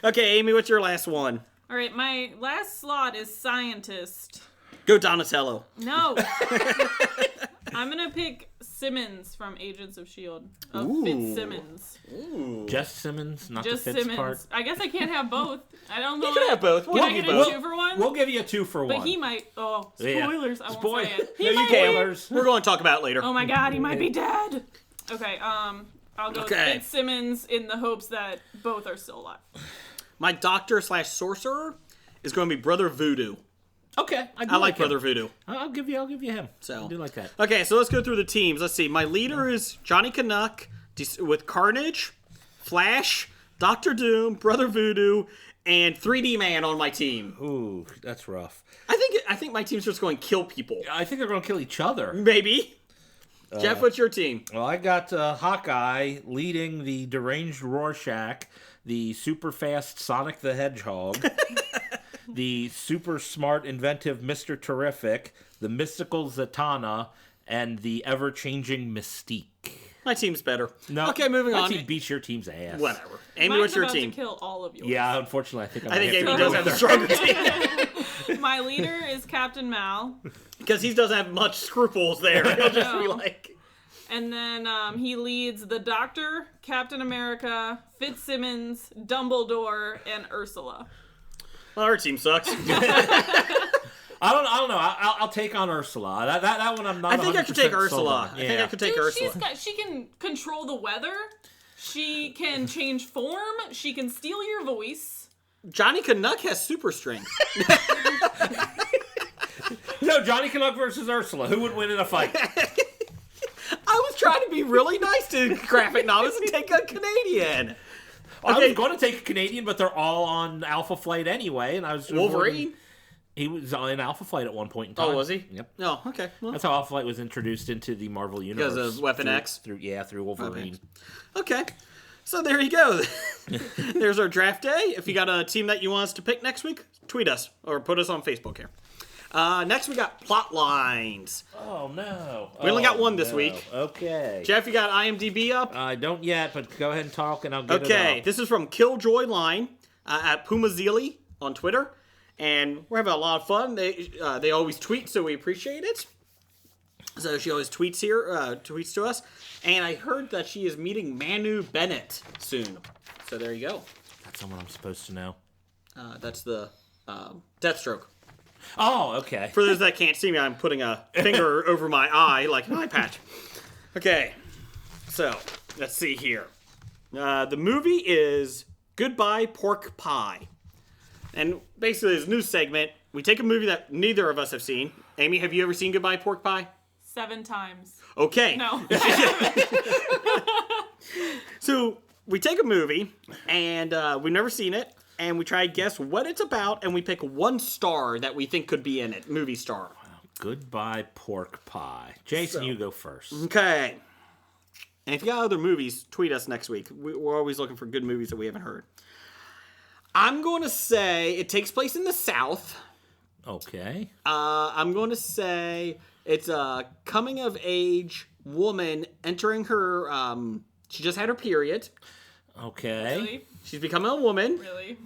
Okay, Amy, what's your last one? All right, my last slot is scientist. Go Donatello. No. I'm gonna pick Simmons from Agents of S.H.I.E.L.D. Ooh. Fitzsimmons. Just Simmons, not Just the Fitz Simmons. part. I guess I can't have both. I don't know. You can have both. Can I get a 2-for-1? We'll give you a 2-for-1. But he might. Oh, Yeah. spoilers! I won't say it. No, you can't. We're going to talk about it later. Oh my God, he might be dead. Okay. I'll go Okay. Fitzsimmons in the hopes that both are still alive. My doctor/sorcerer is going to be Brother Voodoo. Okay, I like him. Brother Voodoo. I'll give you him. So. I do like that. Okay, so let's go through the teams. Let's see. My leader is Johnny Canuck with Carnage, Flash, Doctor Doom, Brother Voodoo, and 3D Man on my team. Ooh, that's rough. I think my team's just going to kill people. I think they're going to kill each other. Maybe. Jeff, what's your team? Well, I got Hawkeye leading the deranged Rorschach, the super fast Sonic the Hedgehog, the super smart inventive Mr. Terrific, the mystical Zatanna, and the ever-changing Mystique. My team's better. No, Okay, moving my on. team beats your team's ass. Whatever. Amy, Mine's what's your about team? to kill all of yours. Yeah, unfortunately, I think I think Amy to does go have a with stronger team. My leader is Captain Mal. Because he doesn't have much scruples there. He'll just be like... And then he leads the Doctor, Captain America, Fitzsimmons, Dumbledore, and Ursula. Well, our team sucks. I don't know. I'll take on Ursula. That one I'm not. I think I could take 100% sold Ursula. on. I think I could take Dude, Ursula. she can control the weather. She can change form. She can steal your voice. Johnny Canuck has super strength. No, Johnny Canuck versus Ursula. Who would win in a fight? I was trying to be really nice to graphic novels and take a Canadian. I was going to take a Canadian, but they're all on Alpha Flight anyway, and I was Wolverine? He was in Alpha Flight at one point in time. Oh, was he? Yep. Oh, okay. Well, That's how Alpha Flight was introduced into the Marvel universe. Because of Weapon X? Through Wolverine. okay. So there you go. There's our draft day. If you got a team that you want us to pick next week, tweet us or put us on Facebook here. Next, we got plot lines. Oh, no. We only got one this week. Okay. Jeff, you got IMDb up? I don't yet, but go ahead and talk, and I'll get it Okay, up. this is from Killjoy Line at Pumazili on Twitter, and we're having a lot of fun. They always tweet, so we appreciate it. So she always tweets to us, and I heard that she is meeting Manu Bennett soon. So there you go. That's someone I'm supposed to know. That's the Deathstroke. Oh, okay. For those that can't see me, I'm putting a finger over my eye like an eye patch. Okay, so let's see here. The movie is Goodbye Pork Pie. And basically, it's a new segment. We take a movie that neither of us have seen. Amy, have you ever seen Goodbye Pork Pie? 7 times. Okay. No. So we take a movie, and we've never seen it, and we try to guess what it's about, and we pick one star that we think could be in it. Movie star. Goodbye Pork Pie. Jason, you go first. Okay. And if you got other movies, tweet us next week. We're always looking for good movies that we haven't heard. I'm going to say it takes place in the South. Okay. I'm going to say it's a coming-of-age woman entering her... she just had her period. Okay. Really? She's becoming a woman. Really?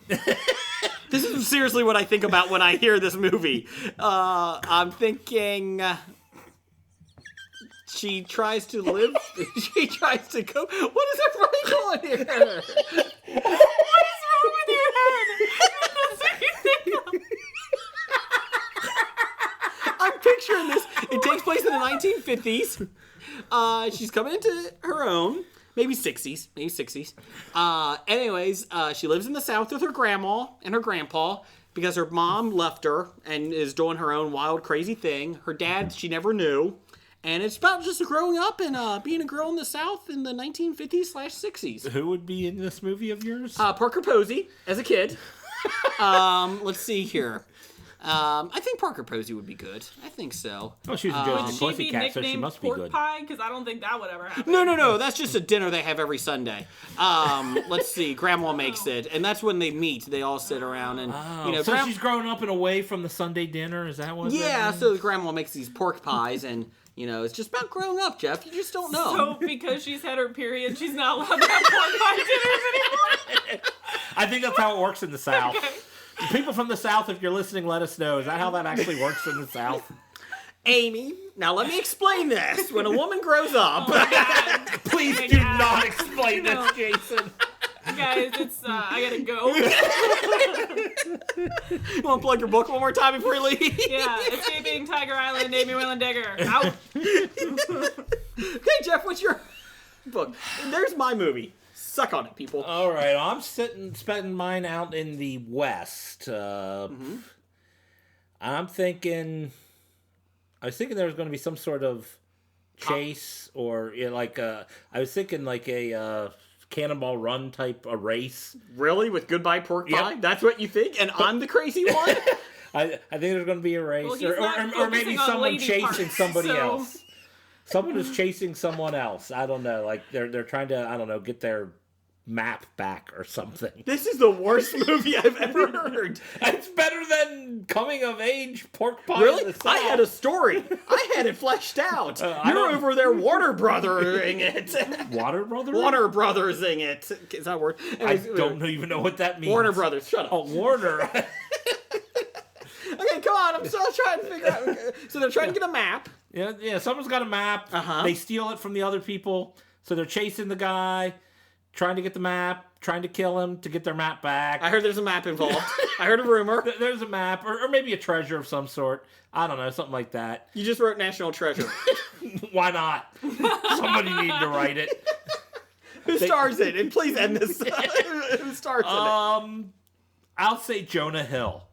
This is seriously what I think about when I hear this movie. I'm thinking... she tries to live... she tries to go... What is everybody doing here? What is wrong with your head? That's what you think of. I'm picturing this. It takes place in the 1950s. She's coming into her own. Maybe 60s. Anyways, she lives in the South with her grandma and her grandpa because her mom left her and is doing her own wild, crazy thing. Her dad, she never knew. And it's about just growing up and being a girl in the South in the 1950s/60s. Who would be in this movie of yours? Parker Posey as a kid. Let's see here. I think Parker Posey would be good. I think so. Oh, she was a Josie Would she be Pussycat, so she nicknamed must be Pork good. Pie? Because I don't think that would ever happen. No. That's just a dinner they have every Sunday. Let's see. Grandma makes it, and that's when they meet. They all sit around and So she's growing up and away from the Sunday dinner. Is that what? Yeah. So the grandma makes these pork pies, and it's just about growing up, Jeff. You just don't know. So because she's had her period, she's not allowed to have pork pie dinners anymore? I think that's how it works in the South. Okay. People from the South, if you're listening, let us know. Is that how that actually works in the South? Amy, Now let me explain this. When a woman grows up... Please do not explain this, Jason. Guys, it's, I gotta go. You want to plug your book one more time before you leave? Yeah, Escaping Tiger Island, Amy Whalen Deger. Out. Okay, Jeff, what's your book? There's my movie. Suck on it, people. All right, I'm spending mine out in the West. I'm thinking... I was thinking there was going to be some sort of chase or I was thinking like a Cannonball Run type a race. Really? With Goodbye Pork Pie? Yep. That's what you think? And I'm the crazy one? I think there's going to be a race, Well, or maybe someone chasing parts, somebody so- else. Someone is chasing someone else. I don't know. Like they're trying to, I don't know, get their map back or something. This is the worst movie I've ever heard. It's better than Coming of Age Pork Pie. Really? in the South. I had a story. I had it fleshed out. You're over there Warner Brothering it. Water Brothers? Warner Brothersing it. Is that a word? I don't even know what that means. Warner Brothers. Shut up. Oh, Warner. Okay, come on. I'm still trying to figure out. So they're trying to get a map. Yeah. Someone's got a map. Uh-huh. They steal it from the other people. So they're chasing the guy, trying to get the map, trying to kill him to get their map back. I heard there's a map involved. I heard a rumor. There's a map, or maybe a treasure of some sort. I don't know, something like that. You just wrote National Treasure. Why not? Somebody needed to write it. Who stars in it? And please end this. Who stars in it? I'll say Jonah Hill.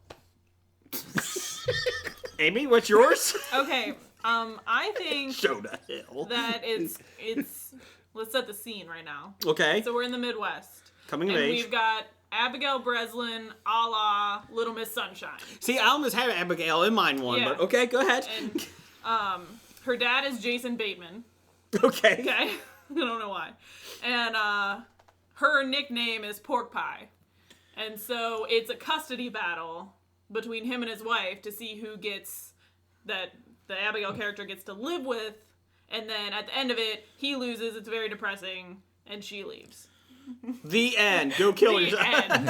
Amy, what's yours? Okay, I think Jonah Hill. that it's let's set the scene right now. Okay. So we're in the Midwest. Coming of and age. we've got Abigail Breslin a la Little Miss Sunshine. See, I almost had Abigail in mind one, Yeah. but okay, go ahead. And her dad is Jason Bateman. Okay. Okay? I don't know why. And her nickname is Pork Pie. And so it's a custody battle between him and his wife to see who gets that the Abigail character gets to live with. And then at the end of it, he loses. It's very depressing. And she leaves. The end. Go kill The yourself. end.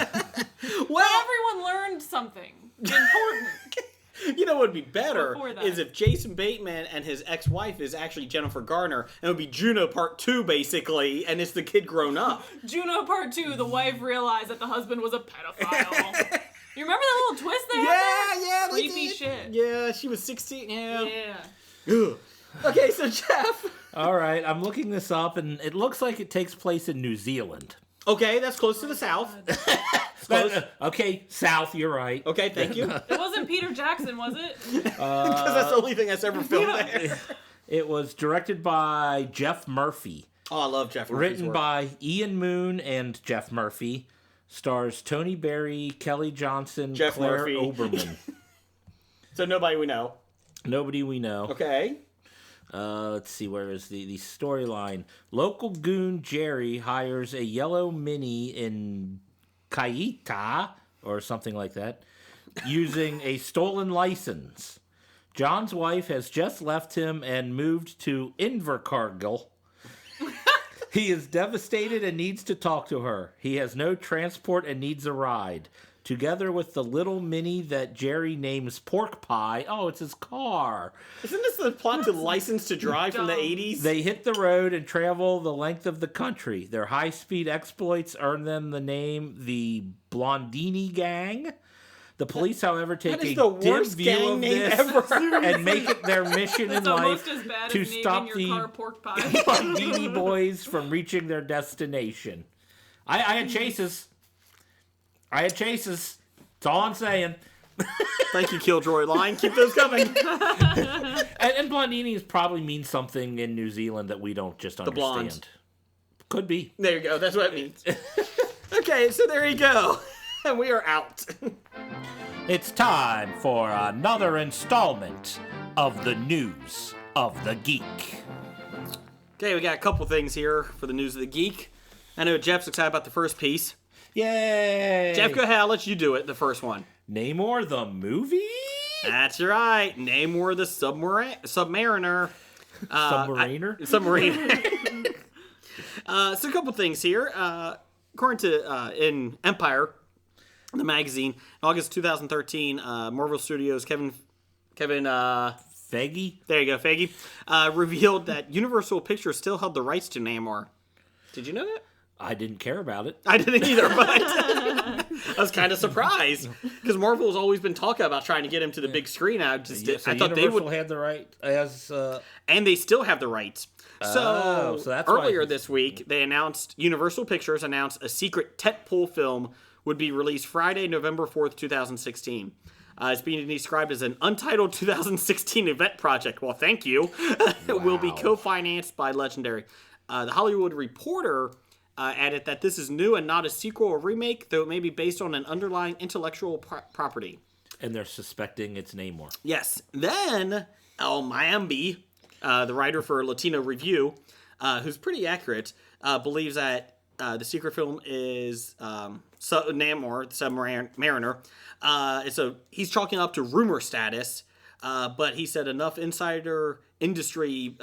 Well, Everyone learned something important. you know what would be better Before that. is if Jason Bateman and his ex-wife is actually Jennifer Garner, and it would be Juno Part 2, basically, and it's the kid grown up. Juno Part 2, the wife realized that the husband was a pedophile. You remember that little twist they had there? Yeah, they Creepy did. shit. Yeah, she was 16, Yeah. Ugh. Okay, so Jeff. All right, I'm looking this up, and it looks like it takes place in New Zealand. Okay, that's close to the south. Close. Okay, South, you're right. Okay, thank you. It wasn't Peter Jackson, was it? Because that's the only thing that's ever filmed there. It was directed by Jeff Murphy. Oh, I love Jeff Murphy's Written work. by Ian Moon and Jeff Murphy. Stars Tony Berry, Kelly Johnson, Jeff Claire Murphy. Oberman. So nobody we know. Nobody we know. Okay. Let's see, where is the storyline? Local goon Jerry hires a yellow Mini in Kaita, or something like that, using a stolen license. John's wife has just left him and moved to Invercargill. He is devastated and needs to talk to her. He has no transport and needs a ride. Together with the little Mini that Jerry names Pork Pie. Oh, it's his car. Isn't this the plot to License to Drive from the Dumb. 80s? They hit the road and travel the length of the country. Their high-speed exploits earn them the name the Blondini Gang. The police, however, take That is a the dim worst view gang of name this ever. and make it their mission in It's almost life as bad to as stop naming your car the Pork Pie. Blondini boys from reaching their destination. I had chases. That's all I'm saying. Thank you, Killjoy Line. Keep those coming. And Blondinis probably means something in New Zealand that we don't just understand. blonde. Could be. There you go. That's what it means. Okay, so there you go. And we are out. It's time for another installment of the News of the Geek. Okay, we got a couple things here for the News of the Geek. I know Jeff's excited about the first piece. Yay! Jeff, go ahead. I'll let you do it, the first one. Namor the movie? That's right. Namor the Submariner. Submariner? Submariner. So a couple things here. According to in Empire, the magazine, in August 2013, Marvel Studios Kevin Feige? There you go, Feige. Revealed that Universal Pictures still held the rights to Namor. Did you know that? I didn't care about it. I didn't either, but I was kind of surprised because Marvel's always been talking about trying to get him to the big screen. I thought Universal they would had the right as, and they still have the rights. So that's earlier why this week, they announced Universal Pictures announced a secret tentpole film would be released Friday, November 4th, 2016. It's being described as an untitled 2016 event project. Well, thank you. It will be co-financed by Legendary. The Hollywood Reporter added that this is new and not a sequel or remake, though it may be based on an underlying intellectual property. And they're suspecting it's Namor. Yes. Then, El Mayambi, the writer for Latino Review, who's pretty accurate, believes that the secret film is Namor, the Submariner. So he's chalking up to rumor status, but he said enough insider industry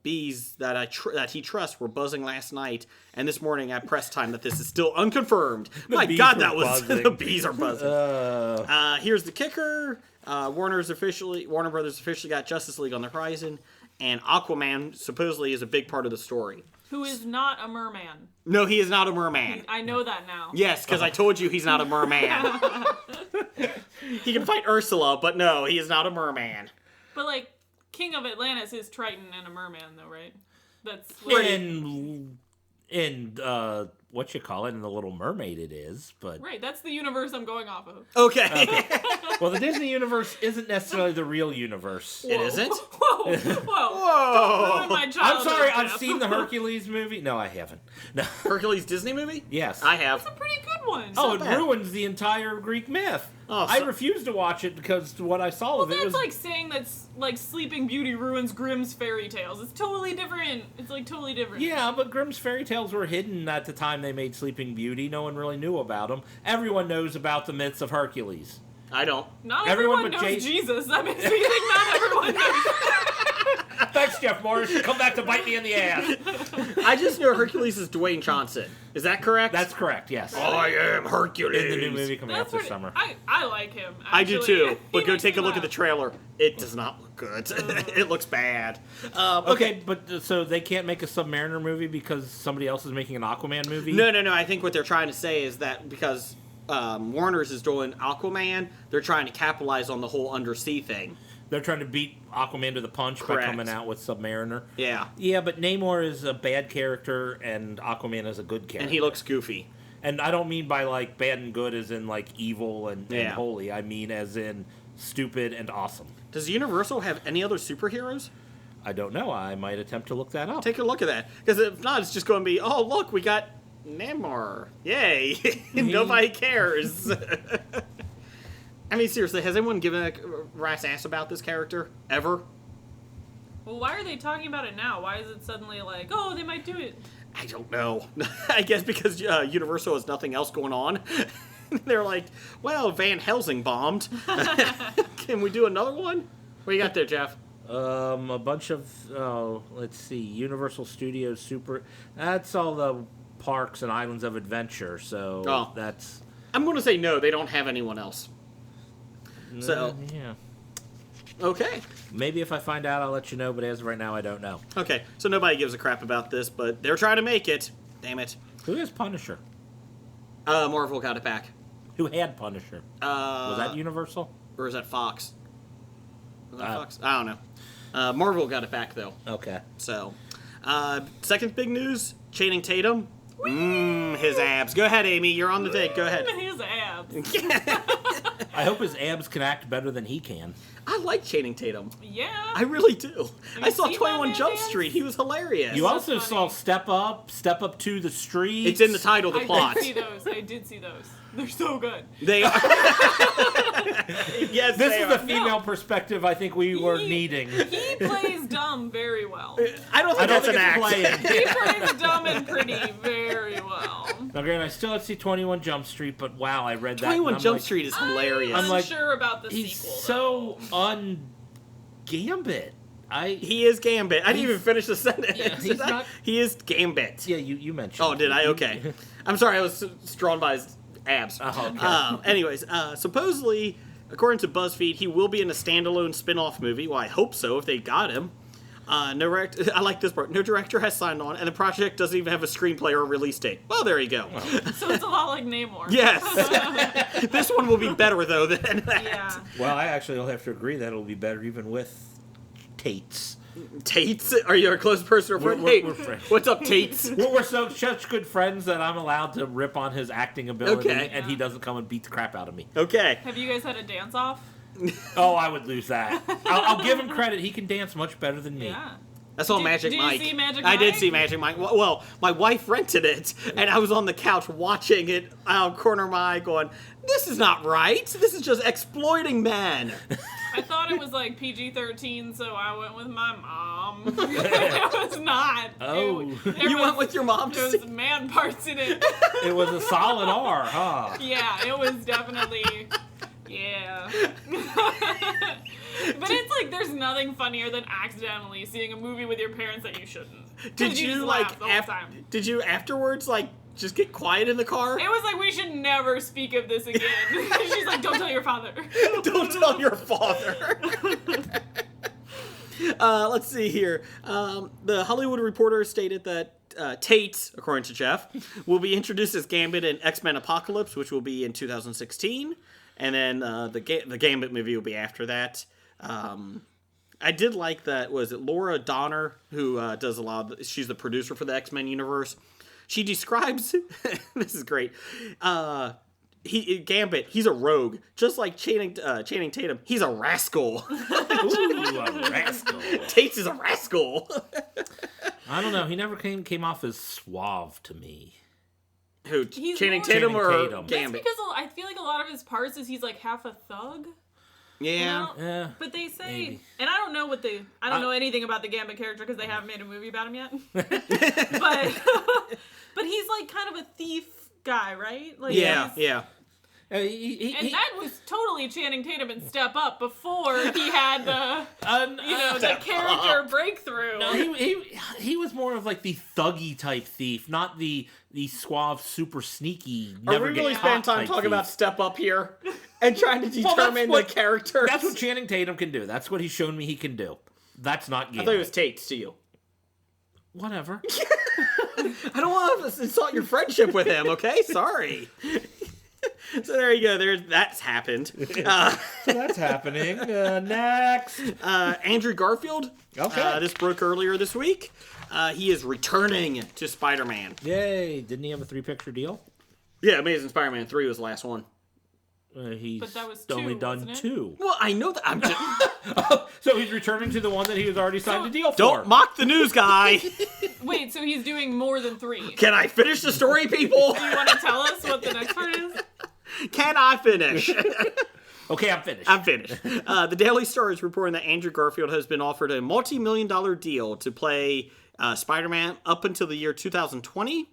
bees that he trusts were buzzing last night and this morning at press time that this is still unconfirmed. My God, that was the bees are buzzing. Here's the kicker: Warner Brothers officially got Justice League on the horizon, and Aquaman supposedly is a big part of the story. Who is not a merman. No, he is not a merman. I know that now. Yes, because I told you he's not a merman. He can fight Ursula, but no, he is not a merman. But, like, King of Atlantis is Triton and a merman, though, right? That's in what you call it, in The Little Mermaid it is, but... Right, that's the universe I'm going off of. Okay. Well, the Disney universe isn't necessarily the real universe. It isn't? Whoa! Whoa! Ruin my I'm childhood, sorry, Jeff. I've seen the Hercules movie. No, I haven't. No. Hercules Disney movie? Yes. I have. It's a pretty good one. Oh, it bad. ruins the entire Greek myth. Oh, I refuse to watch it because what I saw of it That's was... like saying that's like Sleeping Beauty ruins Grimm's fairy tales. It's totally different. It's like totally different. Yeah, but Grimm's fairy tales were hidden at the time they made Sleeping Beauty. No one really knew about them. Everyone knows about the myths of Hercules. I don't. Not Everyone everyone but knows Jesus. That makes me think not everyone knows. Thanks, Jeff Morris. Come back to bite me in the ass. I just know Hercules is Dwayne Johnson. Is that correct? That's correct, yes. I am Hercules. In the new movie coming out this summer. I like him. Actually. I do too, but He go makes take me a look at laugh. the trailer. It does not look good. It looks bad. Okay, but so they can't make a Submariner movie because somebody else is making an Aquaman movie? No. I think what they're trying to say is that because Warner's is doing Aquaman, they're trying to capitalize on the whole undersea thing. They're trying to beat Aquaman to the punch Correct. by coming out with Submariner. Yeah. Yeah, but Namor is a bad character and Aquaman is a good character. And he looks goofy. And I don't mean by like bad and good as in like evil and Yeah. holy. I mean as in stupid and awesome. Does Universal have any other superheroes? I don't know. I might attempt to look that up. Take a look at that. Because if not, it's just going to be, oh, look, we got Namor. Yay. Nobody cares. I mean, seriously, has anyone given a rat's ass about this character? Ever? Well, why are they talking about it now? Why is it suddenly like, oh, they might do it? I don't know. I guess because Universal has nothing else going on. They're like, well, Van Helsing bombed. Can we do another one? What you got there, Jeff? A bunch of, let's see, Universal Studios Super. That's all the parks and islands of adventure. So that's. I'm going to say no. They don't have anyone else. So yeah. Okay. Maybe if I find out, I'll let you know. But as of right now, I don't know. Okay. So nobody gives a crap about this, but they're trying to make it. Damn it. Who is Punisher? Marvel got it back. Who had Punisher? Was that Universal? Or is that Fox? Was that Fox? I don't know. Marvel got it back though. Okay. So, second big news: Channing Tatum. His abs. Go ahead, Amy. You're on the thing. Go ahead. His abs. I hope his abs can act better than he can. I like Channing Tatum. Yeah. I really do. I saw seen 21 that Jump man dance? Street. He was hilarious. You also funny. saw Step Up to the Streets. It's in the title, the plot. I did see those. They're so good. They are. Yes, This they is are. the female perspective I think we were needing. He plays dumb very well. I don't think that's an act. He plays dumb and pretty very well. Now, granted, I still have to see 21 Jump Street, but wow, I read that. 21 and I'm Jump like, Street is hilarious. I'm like, unsure about the He's sequel. so un-Gambit. He is Gambit. I didn't even finish the sentence. Yeah, he's not- He is Gambit. Yeah, you mentioned. Oh, did I? Okay. I'm sorry. I was drawn by his abs. Oh, okay. Anyways, supposedly, according to BuzzFeed, he will be in a standalone spin-off movie. Well, I hope so, if they got him. I like this part. No director has signed on, and the project doesn't even have a screenplay or a release date. Well, there you go. So it's a lot like Namor. Yes. This one will be better, though, than that. Yeah. Well, I actually will have to agree that it'll be better even with Tates. Tates? Are you a close person or friend? We're friends. What's up, Tates? We're such good friends that I'm allowed to rip on his acting ability, Okay. and he doesn't come and beat the crap out of me. Okay. Have you guys had a dance-off? Oh, I would lose that. I'll give him credit. He can dance much better than me. Yeah. I saw Magic Mike. Did you see Magic I did Mike? see Magic Mike. Well, my wife rented it, and I was on the couch watching it out corner of my eye going, this is not right. This is just exploiting men. I thought it was like PG-13, so I went with my mom. It was not. Oh. You went with your mom to There see? was man parts in it. It was a solid R, huh? Yeah, it was definitely... Yeah. But it's like there's nothing funnier than accidentally seeing a movie with your parents that you shouldn't. 'Cause Did you you just like laugh the whole time? Did you afterwards like just get quiet in the car? It was like, we should never speak of this again. She's like, don't tell your father. Don't tell your father. Let's see here. The Hollywood Reporter stated that Tate, according to Jeff, will be introduced as Gambit in X-Men Apocalypse, which will be in 2016. And then the Gambit movie will be after that. I did like that. Was it Laura Donner who does a lot of? She's the producer for the X-Men universe. She describes this is great. Gambit, he's a rogue, just like Channing Tatum. He's a rascal. Ooh, a rascal. Tate's is a rascal. I don't know. He never came off as suave to me. Who? He's Channing more- Tatum or Channing Tatum. That's Gambit? because I feel like a lot of his parts is he's like half a thug. Yeah. Well, Yeah, but they say, maybe. and I don't know I don't know anything about the Gambit character because they haven't made a movie about him yet. but he's like kind of a thief guy, right? Like Yeah. he's- Yeah. And that was totally Channing Tatum in Step Up before he had the the character breakthrough. No, he was more of like the thuggy type thief, not the suave, super sneaky. Are Never we get really caught spending time type talking thief. about Step Up here and trying to determine the characters? That's what Channing Tatum can do. That's what he's shown me he can do. That's not I Gambit. thought it was Tate's to you. Whatever. I don't want to insult your friendship with him. Okay, sorry. So there you go. That's happened. So that's happening. Next. Andrew Garfield. Okay. This broke earlier this week. He is returning to Spider-Man. Yay. Didn't he have a 3-picture deal? Yeah, Amazing Spider-Man 3 was the last one. He's But that was only two, done wasn't it? 2. Well, I know that. I'm just So he's returning to the one that he was already signed a deal for. don't mock the news guy. Wait, so he's doing more than 3. Can I finish the story, people? Do you want to tell us what the next part is? Can I finish? Okay, I'm finished. I'm finished. The Daily Star is reporting that Andrew Garfield has been offered a multi-million-dollar deal to play Spider-Man up until the year 2020.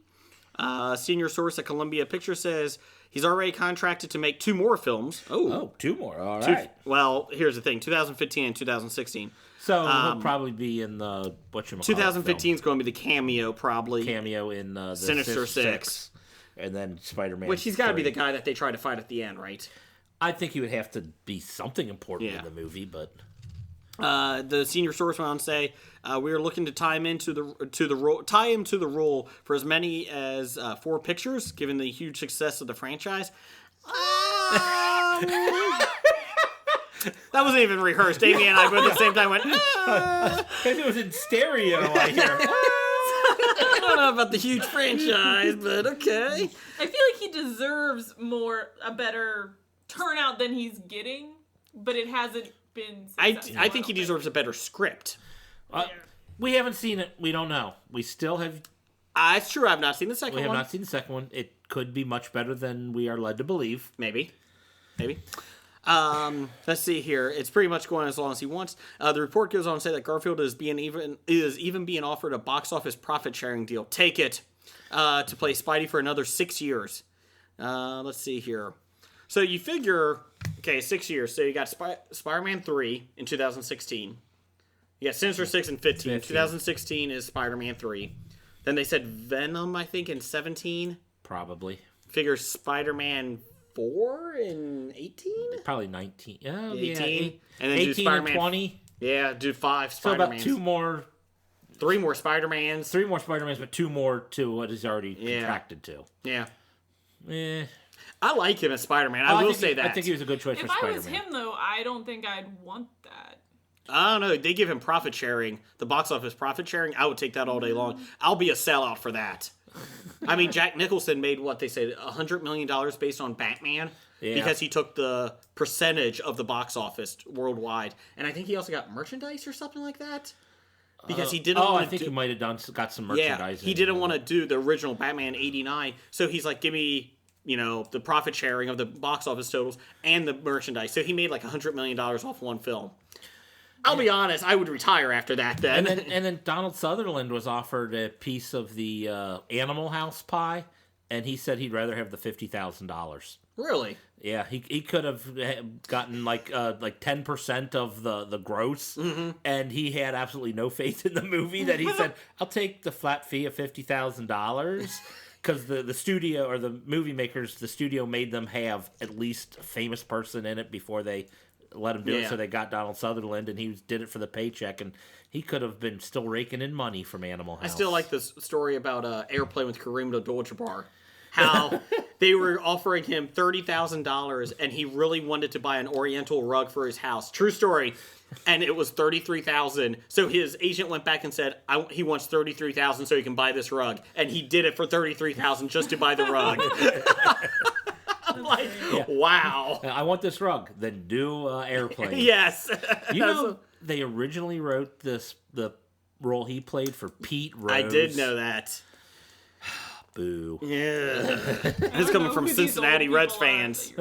Senior source at Columbia Pictures says he's already contracted to make 2 more films. Oh, 2 more. All right. Well, here's the thing: 2015 and 2016. So he'll probably be in the 2015 is going to be the cameo, probably. cameo in the Sinister Six. And then Spider-Man. Which he's got to be 3. the guy that they try to fight at the end, right? I think he would have to be something important Yeah. in the movie, but The senior source went on to say, "We are looking to tie him into the role for as many as 4 pictures, given the huge success of the franchise." That wasn't even rehearsed. Amy and I both at the same time went. because it was in stereo, I hear. I don't know about the huge franchise, but okay. I feel like he deserves a better turnout than he's getting, but it hasn't been successful. I think he deserves a better script. We haven't seen it. We don't know. We still have. It's true. I've not seen the second We have one. not seen the second one. It could be much better than we are led to believe. Maybe. Let's see here. It's pretty much going as long as he wants. The report goes on to say that Garfield is even being offered a box office profit sharing deal. Take it to play Spidey for another 6 years. Let's see here. So you figure, 6 years. So you got Spider-Man 3 in 2016. You got Sinister 6 in 15. 2016 is Spider-Man 3. Then they said Venom, I think, in 17. Probably. Figure Spider-Man 4 and 18? Probably 19. Oh, 18. Yeah, And then do 18 and Spider-Man 20. Yeah, do 5 So Spider-Mans. about 2 more. 3 more Spider-Mans. 3 more Spider-Mans, but 2 more to what he's already contracted to. Yeah. Eh. I like him as Spider-Man. I will say that. I think he was a good choice for Spider-Man. If I was him, though, I don't think I'd want that. I don't know. They give him profit sharing, the box office profit sharing. I would take that all day long. I'll be a sellout for that. I mean, Jack Nicholson made what they said, $100 million based on Batman. Yeah. Because he took the percentage of the box office worldwide. And I think he also got merchandise or something like that. Because he didn't want to he might have got some merchandise. Yeah, he didn't want to do the original Batman 89. So he's like, give me, the profit sharing of the box office totals and the merchandise. So he made like $100 million off one film. I'll be honest, I would retire after that then. And then Donald Sutherland was offered a piece of the Animal House pie, and he said he'd rather have the $50,000. Really? Yeah, he could have gotten like 10% of the gross, and he had absolutely no faith in the movie. That he said, "I'll take the flat fee of $50,000." Because the studio or the movie makers, the studio made them have at least a famous person in it before they let him do it. So they got Donald Sutherland, and he did it for the paycheck, and he could have been still raking in money from Animal House. I still like this story about Airplane with Kareem Abdul-Jabbar. How they were offering him $30,000, and he really wanted to buy an Oriental rug for his house. True story. And it was $33,000. So his agent went back and said, he wants $33,000 so he can buy this rug. And he did it for $33,000 just to buy the rug. I'm like, wow. I want this rug. Then do Airplane. Yes. You know, they originally wrote the role he played for Pete Rose. I did know that. Boo. Yeah. It's coming from Cincinnati Reds fans.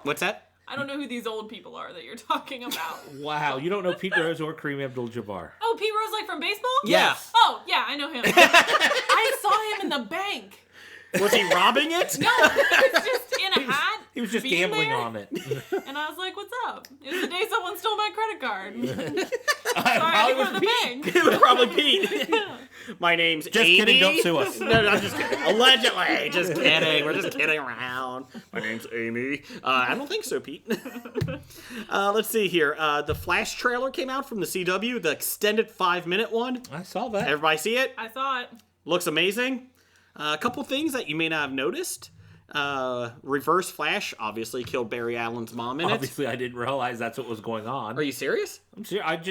What's that? I don't know who these old people are that you're talking about. Wow, you don't know Pete Rose or Kareem Abdul-Jabbar. Oh, Pete Rose, like from baseball? Yes. Oh, yeah, I know him. I saw him in the bank. Was he robbing it? No, he was just in a hat. He was just gambling on it. And I was like, what's up? It was the day someone stole my credit card. Probably was the bank. It was probably Pete. My name's just Amy. Kidding, don't sue us. No, I'm just kidding. Allegedly. Just kidding. We're just kidding around. My name's Amy. I don't think so, Pete. Let's see here. The Flash trailer came out from the CW, the extended 5-minute one. I saw that. Everybody see it? I saw it. Looks amazing. A couple things that you may not have noticed. Reverse Flash obviously killed Barry Allen's mom in it. Obviously, I didn't realize that's what was going on. Are you serious? I'm serious. Are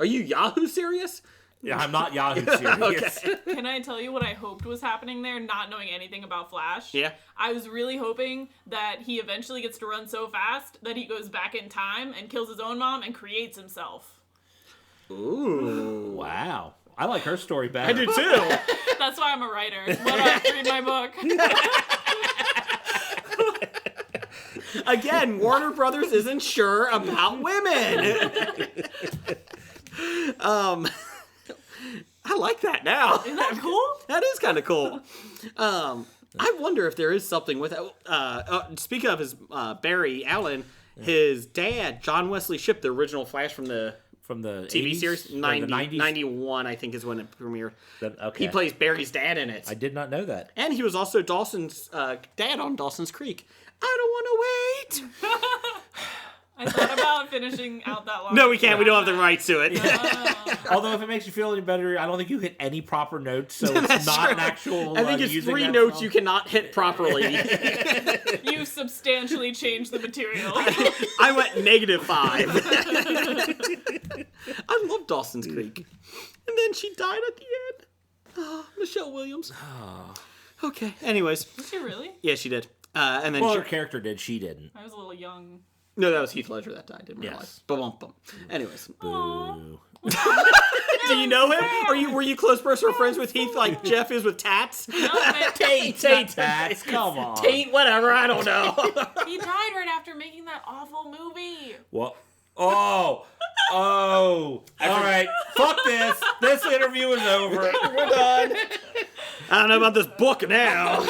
you Yahoo serious? Yeah, I'm not Yahoo serious. Okay. Can I tell you what I hoped was happening there, not knowing anything about Flash? Yeah. I was really hoping that he eventually gets to run so fast that he goes back in time and kills his own mom and creates himself. Ooh. Wow. I like her story better. I do too. That's why I'm a writer. What up? Read my book. Again, Warner Brothers isn't sure about women. I like that now. Isn't that cool? That is kind of cool. I wonder if there is something with speaking of his Barry Allen, his dad, John Wesley Shipp, the original Flash from the TV 80s, series, the 90s? 91, I think is when it premiered. Okay. He plays Barry's dad in it. I did not know that. And he was also Dawson's dad on Dawson's Creek. I don't want to wait. I thought about finishing out that long. No, we can't. We don't have the rights to it. Although, if it makes you feel any better, I don't think you hit any proper notes, so it's not an actual. I think it's 3 notes you cannot hit properly. You substantially changed the material. I went -5. I love Dawson's Creek. And then she died at the end. Oh, Michelle Williams. Oh. Okay. Anyways. Did she really? Yeah, she did. And then her character did. She didn't. I was a little young. No, that was Heath Ledger that died. Didn't realize. Yes. Bum. Anyways. Boo. Do you know him? Were you close personal friends with Heath like Jeff is with Tats? Tate, Tats. Come on. Tate, whatever. I don't know. He died right after making that awful movie. What? Oh. All right. Fuck this. This interview is over. We're done. I don't know about this book now.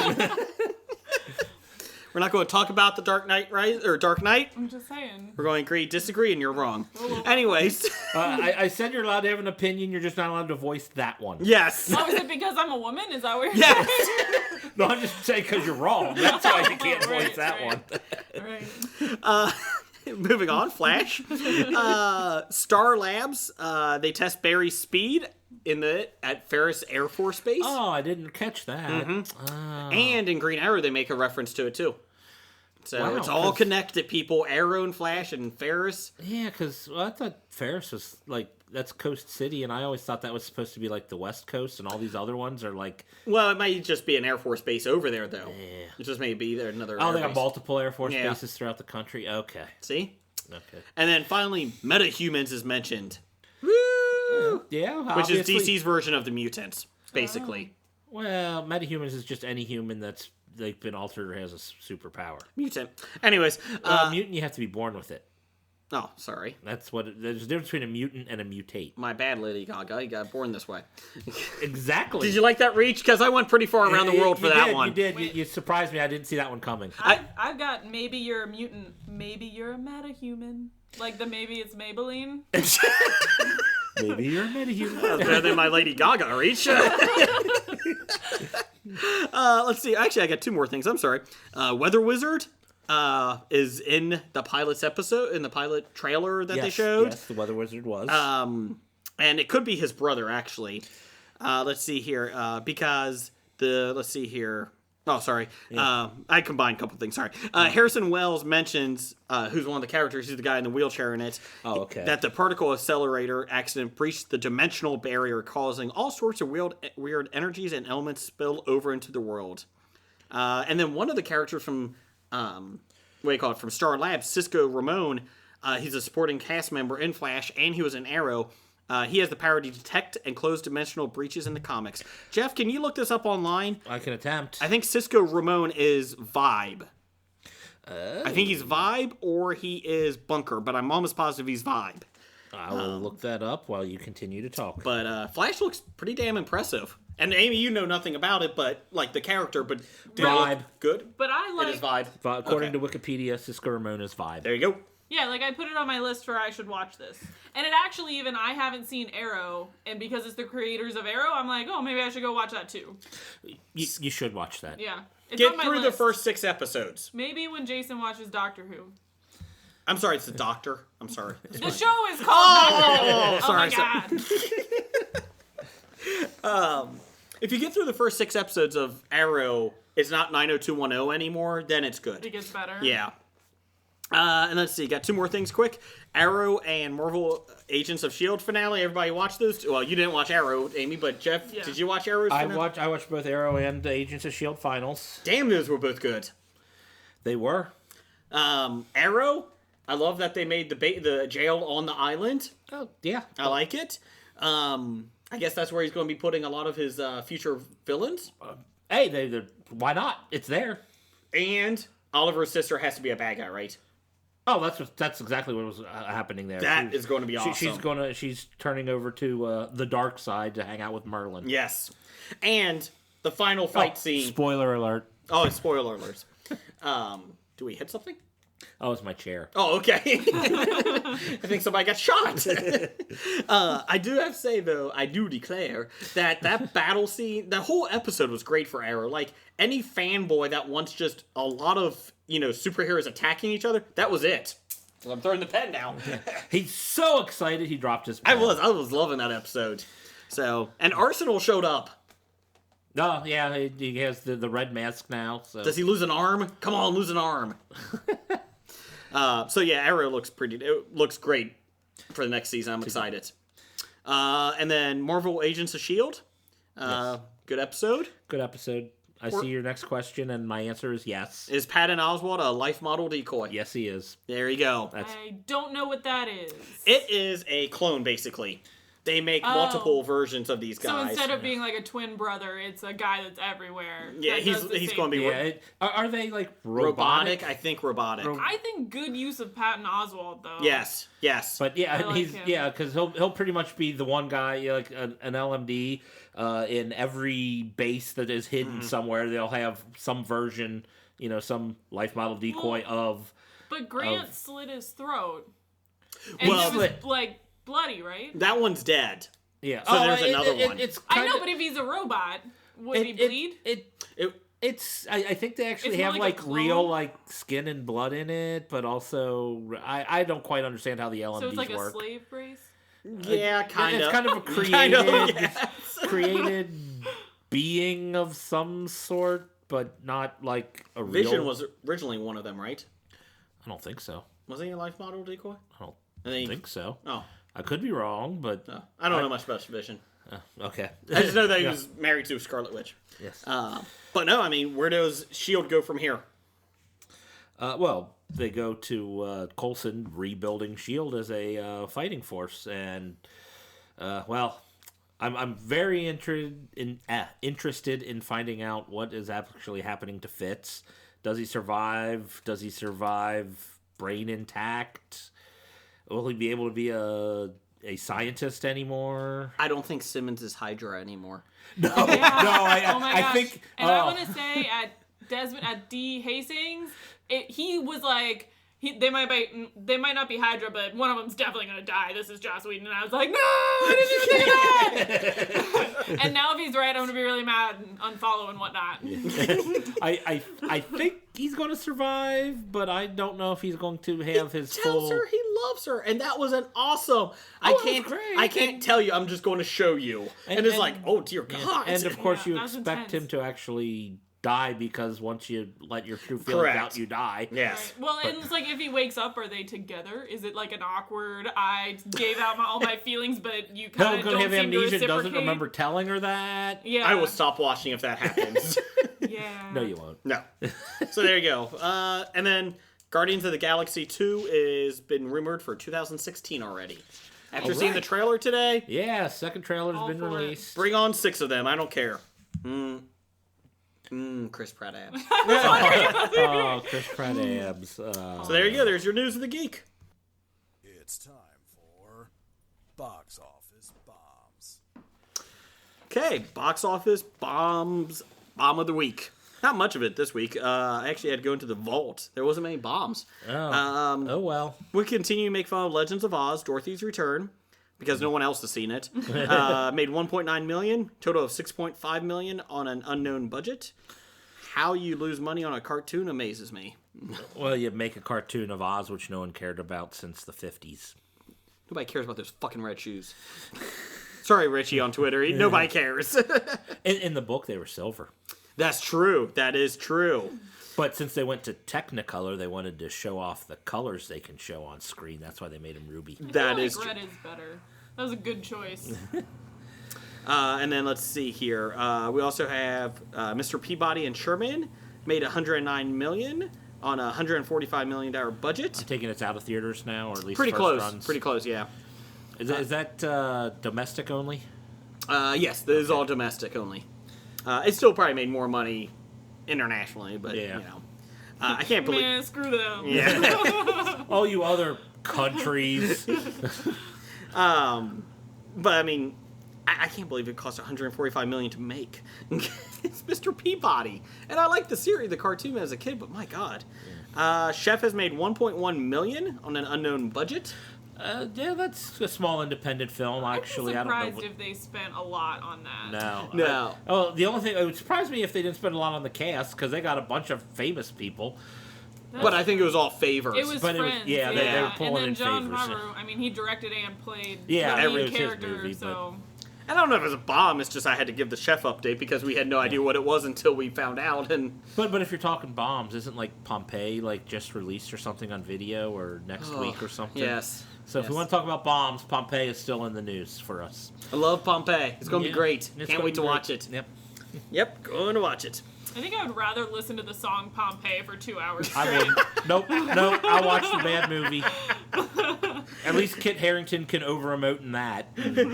We're not going to talk about the Dark Knight, right? Or Dark Knight. I'm just saying. We're going to agree, disagree, and you're wrong. Anyways. I said you're allowed to have an opinion. You're just not allowed to voice that one. Yes. Oh, is it because I'm a woman? Is that what you're Yes. saying? No, I'm just saying because you're wrong. That's why you can't voice that one. Right. Moving on, Flash. Star Labs, they test Barry's speed at Ferris Air Force Base. Oh, I didn't catch that. And in Green Arrow, they make a reference to it, too. So Wow, it's all connected, people. Arrow and Flash and Ferris. Yeah, because I thought Ferris was like, that's Coast City, and I always thought that was supposed to be like the West Coast, and all these other ones are like... Well, it might just be an Air Force base over there, though. Yeah. It just may be there another Oh, air they got base. multiple Air Force bases throughout the country? Okay. See? Okay. And then finally, metahumans is mentioned. Woo! Yeah, Which is obviously. DC's version of the mutants, basically. Well, metahumans is just any human that's like been altered or has a superpower. Mutant. Anyways. Mutant, you have to be born with it. Oh, sorry. There's a difference between a mutant and a mutate. My bad, Lady Gaga. You got born this way. Exactly. Did you like that reach? Because I went pretty far around the world for that one. You did. You surprised me. I didn't see that one coming. I've got maybe you're a mutant, maybe you're a metahuman. Like the maybe it's Maybelline. Maybe you're a metahuman. Better than my Lady Gaga reach. Let's see. Actually, I got two more things. I'm sorry. Weather Wizard is in the pilot's episode, in the pilot trailer that they showed. Yes, the Weather Wizard was. And it could be his brother, actually. Let's see here. Let's see here. Oh, sorry. Yeah. I combined a couple things. Sorry. Harrison Wells mentions, who's one of the characters, he's the guy in the wheelchair in it. Oh, okay. That the particle accelerator accident breached the dimensional barrier, causing all sorts of weird energies and elements spill over into the world. And then one of the characters from, from Star Labs, Cisco Ramon, he's a supporting cast member in Flash, and he was in Arrow. He has the power to detect and close dimensional breaches in the comics. Jeff, can you look this up online? I can attempt. I think Cisco Ramon is Vibe. I think he's Vibe or he is Bunker, but I'm almost positive he's Vibe. I will look that up while you continue to talk. But Flash looks pretty damn impressive. And Amy, you know nothing about it, but like the character, but Vibe. Good. But I like It is Vibe. According to Wikipedia, Cisco Ramon is Vibe. There you go. Yeah, like I put it on my list for I should watch this. And it actually I haven't seen Arrow, and because it's the creators of Arrow, I'm like, oh, maybe I should go watch that too. You should watch that. Yeah. It's Get on my through the list. first 6 episodes. Maybe when Jason watches Doctor Who. I'm sorry, it's the Doctor. I'm sorry. The show is called Doctor Who. Oh, sorry. Oh my god. If you get through the first 6 episodes of Arrow, it's not 90210 anymore, then it's good. It gets better. Yeah. And let's see, got 2 more things quick. Arrow and Marvel Agents of S.H.I.E.L.D. finale. Everybody watched those? Well, you didn't watch Arrow, Amy, but Jeff, did you watch Arrow's finale? I watched both Arrow and the Agents of S.H.I.E.L.D. finals. Damn, those were both good. They were. Arrow, I love that they made the jail on the island. Oh, yeah. I like it. I guess that's where he's going to be putting a lot of his future villains. Hey, why not? It's there. And Oliver's sister has to be a bad guy, right? Oh, that's exactly what was happening there. That is going to be awesome. She's turning over to the dark side to hang out with Merlin. Yes. And the final fight scene. Spoiler alert. Oh, spoiler alerts. Do we hit something? Oh, it's my chair. Oh, okay. I think somebody got shot. I do have to say, though, I do declare that battle scene, the whole episode was great for Arrow. Like, any fanboy that wants just a lot of, superheroes attacking each other, that was it. So I'm throwing the pen down. He's so excited he dropped his pen. I was loving that episode. So, and Arsenal showed up. Oh, yeah, he has the red mask now. So. Does he lose an arm? Come on, lose an arm. So yeah, Arrow looks great for the next season. I'm excited. And then Marvel Agents of S.H.I.E.L.D. Yes. Good episode. Good episode. I see your next question, and my answer is yes. Is Patton Oswalt a life model decoy? Yes, he is. There you go. I don't know what that is. It is a clone, basically. They make multiple versions of these guys. So instead of being like a twin brother, it's a guy that's everywhere. Yeah, that he's going to be... Yeah, are they like robotic? I think robotic. I think good use of Patton Oswalt, though. Yes. But yeah, like he's him. because he'll pretty much be the one guy, like an LMD in every base that is hidden somewhere. They'll have some version, some life model decoy of. But Grant slit his throat, and it was like bloody, right? That one's dead. Yeah. So there's another one. I know, but if he's a robot, would he bleed? I think they actually It's more have like a like real clone? like skin and blood in it, but also I don't quite understand how the LMDs So it's like work. a slave race? Yeah, kind of. It's kind of a created, Kind of, yes. created being of some sort, but not like a real. Vision was originally one of them, right? I don't think so. Was he a life model decoy? I don't And then he- think so. Oh, I could be wrong, but no. I don't know much about Vision. okay. I just know that he Yeah. was married to Scarlet Witch. Yes. But no, I mean, where does S.H.I.E.L.D. go from here? Well, they go to Coulson rebuilding S.H.I.E.L.D. as a fighting force, and well, I'm very interested in finding out what is actually happening to Fitz. Does he survive? Does he survive brain intact? Will he be able to be a scientist anymore? I don't think Simmons is Hydra anymore. No, Yeah. I, Oh my I gosh. think. And I want to say at D Hastings, he was like, they might not be Hydra, but one of them's definitely gonna die. This is Joss Whedon, and I was like, no, I didn't even think that. And now if he's right, I'm gonna be really mad and unfollow and whatnot. I think he's going to survive, but I don't know if he's going to have his Tells full. her he loves her, and that was an awesome. it was great. I can't tell you. I'm just going to show you, and it's like, oh dear God. And of course, Yeah, you that was expect him intense. to actually die because once you let your true feelings Correct. out, you die. Yes. Right. Well, and it's like if he wakes up, are they together? Is it like an awkward? I gave out all my feelings, but you kind Hell, of going don't to have seem to amnesia and doesn't reciprocate? remember telling her that. Yeah, I will stop watching if that happens. Yeah. No, you won't. No. So there you go. And then Guardians of the Galaxy 2 is been rumored for 2016 already. After seeing the trailer today, Yeah, second trailer's All been for it. released. bring on 6 of them. I don't care. Chris Pratt abs. Oh, Chris Pratt abs. So there you go. There's your news of the geek. It's time for Box Office Bombs. Okay, box office bombs. Bomb of the week. Not much of it this week. I actually had to go into the vault. There wasn't many bombs. Oh well. We continue to make fun of Legends of Oz, Dorothy's Return, because no one else has seen it. Made 1.9 million, total of 6.5 million on an unknown budget. How you lose money on a cartoon amazes me. Well, you make a cartoon of Oz, which no one cared about since the 50s. Nobody cares about those fucking red shoes. Sorry, Richie on Twitter. Nobody cares. In the book, they were silver. That's true. That is true. But since they went to Technicolor, they wanted to show off the colors they can show on screen. That's why they made them ruby. That I is feel true. like red is better. That was a good choice. And then let's see here. We also have Mr. Peabody and Sherman made 109 million on a $145 million budget. I'm taking it's out of theaters now, or at least Pretty first close. runs. Pretty close, yeah. Is that domestic only? Yes, this is all domestic only. It still probably made more money internationally, but Yeah. you know, I can't believe. Man, screw them. Yeah. Oh, you other countries. But I mean, I can't believe it cost 145 million to make. It's Mr. Peabody, and I liked the series, the cartoon as a kid, but my God, Chef has made 1.1 million on an unknown budget. Yeah, that's a small independent film. Actually, I I'm don't know. surprised if they spent a lot on that. No. The only thing it would surprise me if they didn't spend a lot on the cast because they got a bunch of famous people. But I think it was all favors. It was But it was- Friends. yeah, they were pulling and then in John favors. Favreau, I mean, he directed and played Yeah, the it lead was his character, movie, so... I don't know if it was a bomb. It's just I had to give the Chef update because we had no idea what it was until we found out. And But if you're talking bombs, isn't like Pompeii like just released or something on video or next week or something? yes. So if Yes. we want to talk about bombs, Pompeii is still in the news for us. I love Pompeii. It's going to Yeah, be great. it's Can't gonna wait be to great. watch it. Yep. Yep, going to watch it. I think I would rather listen to the song Pompeii for 2 hours I straight. wouldn't. Nope. I'll watch the bad movie. At least Kit Harington can over-emote in that.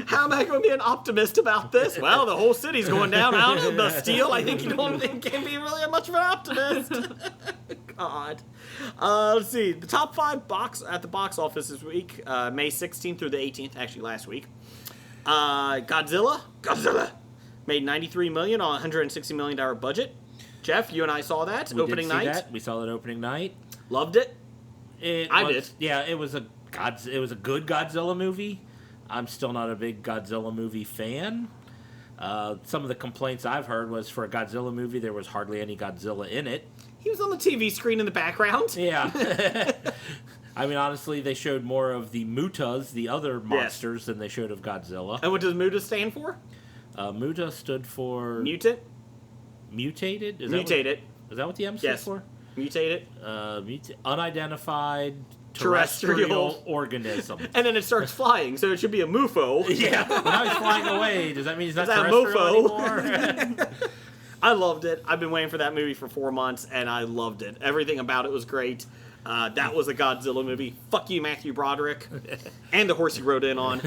How am I going to be an optimist about this? Well, the whole city's going down. I don't know, Bastille. I think you don't think can't be really much of an optimist. God. Let's see. The top 5 at the box office this week, May 16th through the 18th, actually last week. Godzilla made 93 million on a $160 million budget. Jeff, you and I saw that We opening did see night. that. We saw that opening night. Loved it. I was- did. Yeah, it was a good Godzilla movie. I'm still not a big Godzilla movie fan, Some of the complaints I've heard was for a Godzilla movie, there was hardly any Godzilla in it. He was on the TV screen in the background. Yeah. I mean, honestly, they showed more of the Mutas, the other monsters, than they showed of Godzilla. And what does Muta stand for? Muta stood for... Mutant? Mutated? Is that what the M stands for? Mutated. Unidentified terrestrial organism. And then it starts flying, so it should be a MUFO. Yeah. Now he's flying away. Does that mean he's not that terrestrial MOFO? anymore? I loved it. I've been waiting for that movie for 4 months, and I loved it. Everything about it was great. That was a Godzilla movie. Fuck you, Matthew Broderick. And the horse he rode in on.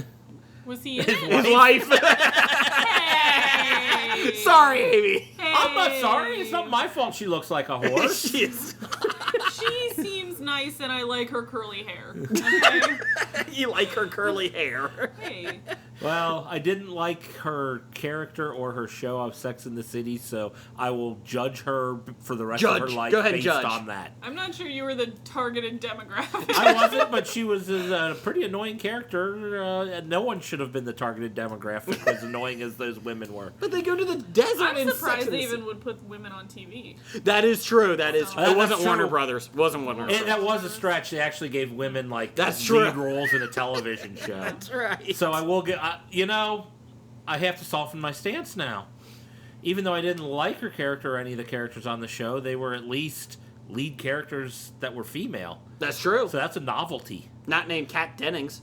Was he in it? His wife. Hey! Sorry, Amy. Hey! I'm not sorry. It's not my fault she looks like a horse. She is. She seems nice, and I like her curly hair. Okay? You like her curly hair. Hey. Well, I didn't like her character or her show of Sex and the City, so I will judge her for the rest of her life based on that. I'm not sure you were the targeted demographic. I wasn't, but she was a pretty annoying character. No one should have been the targeted demographic as annoying as those women were. But they go to the desert. I'm surprised they even would put women on TV. That is true. That is true. It wasn't true. Warner Brothers. It wasn't Warner Brothers. And that was a stretch. They actually gave women lead roles in a television show. That's right. So I will get, I have to soften my stance now. Even though I didn't like her character or any of the characters on the show, they were at least lead characters that were female. That's true. So that's a novelty. Not named Kat Dennings.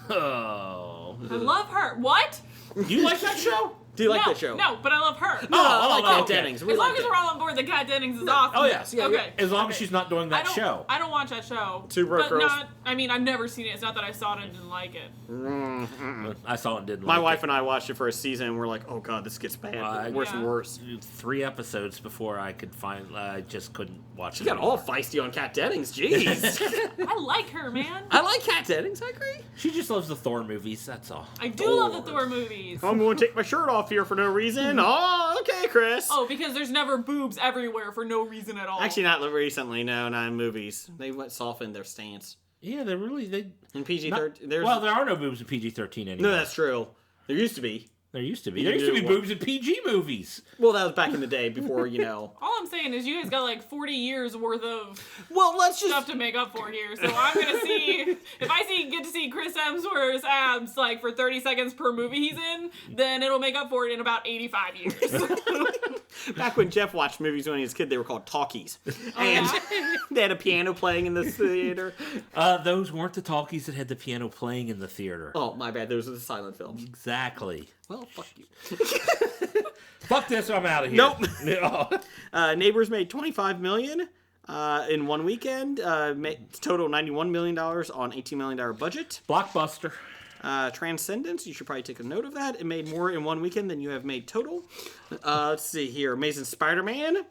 Oh. I love her. What? You like that show? Do you like that show? No, but I love her. I like Kat okay. Dennings. As long as we're all on board that Kat Dennings is awesome. Oh, yes. Yeah, okay. As long as she's not doing that show. I don't watch that show. Two Broke Girls. I've never seen it. It's not that I saw it and didn't like it. I saw it and didn't My like wife it. and I watched it for a season, and we're like, oh, God, this gets bad. Worse and worse. 3 episodes before I could find... I just couldn't watch it You got anymore. all feisty on Kat Dennings. Jeez. I like her, man. I like Kat Dennings. I agree. She just loves the Thor movies, that's all. I do love the Thor movies. I'm going to take my shirt off here for no reason. Oh, okay, Chris. Oh, because there's never boobs everywhere for no reason at all. Actually, not recently. No, not in movies. They softened their stance. Yeah, In PG-13, Well, there are no boobs in PG-13 anymore. No, that's true. There used to be. There used to be boobs in PG movies. Well, that was back in the day before, All I'm saying is you guys got like 40 years worth of Well, let's just... stuff to make up for here. So I'm going to see... If I get to see Chris Hemsworth's abs like for 30 seconds per movie he's in, then it'll make up for it in about 85 years. Back when Jeff watched movies when he was a kid, they were called talkies. And they had a piano playing in the theater. Those weren't the talkies that had the piano playing in the theater. Oh, my bad. Those are the silent films. Exactly. Well, fuck you. Fuck this, I'm out of here. Nope. No. Neighbors made $25 million in one weekend. Total $91 million on $18 million budget. Blockbuster. Transcendence, you should probably take a note of that. It made more in one weekend than you have made total. Let's see here. Amazing Spider-Man.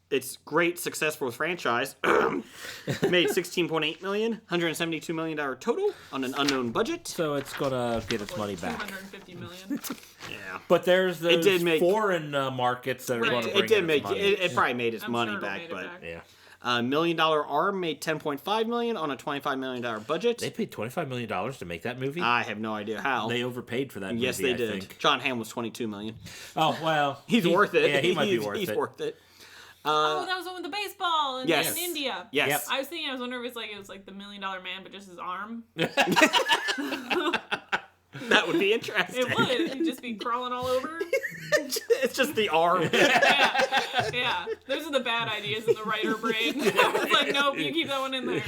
It's great, successful franchise. Made $16.8 million, $172 million total on an unknown budget. So it's gonna get its money back. $250 million. Yeah. But there's those did make- foreign markets that are going to bring It did its make money. it probably made its I'm money sure it'll back, made it but back. Yeah. $1 Million Arm made $10.5 million on a $25 million budget. They paid $25 million to make that movie? I have no idea how. They overpaid for that movie, Yes, they I did. think. John Hamm was $22 million. Oh, well. He's worth it. Yeah, he might be worth He's it. worth it. Oh, that was the one with the baseball in India. Yes. Yep. I was wondering if it was like the $1 Million Man, but just his arm. That would be interesting. It would. He'd just be crawling all over. It's just the arm. Yeah. Those are the bad ideas in the writer brain. It's like, nope, you keep that one in there.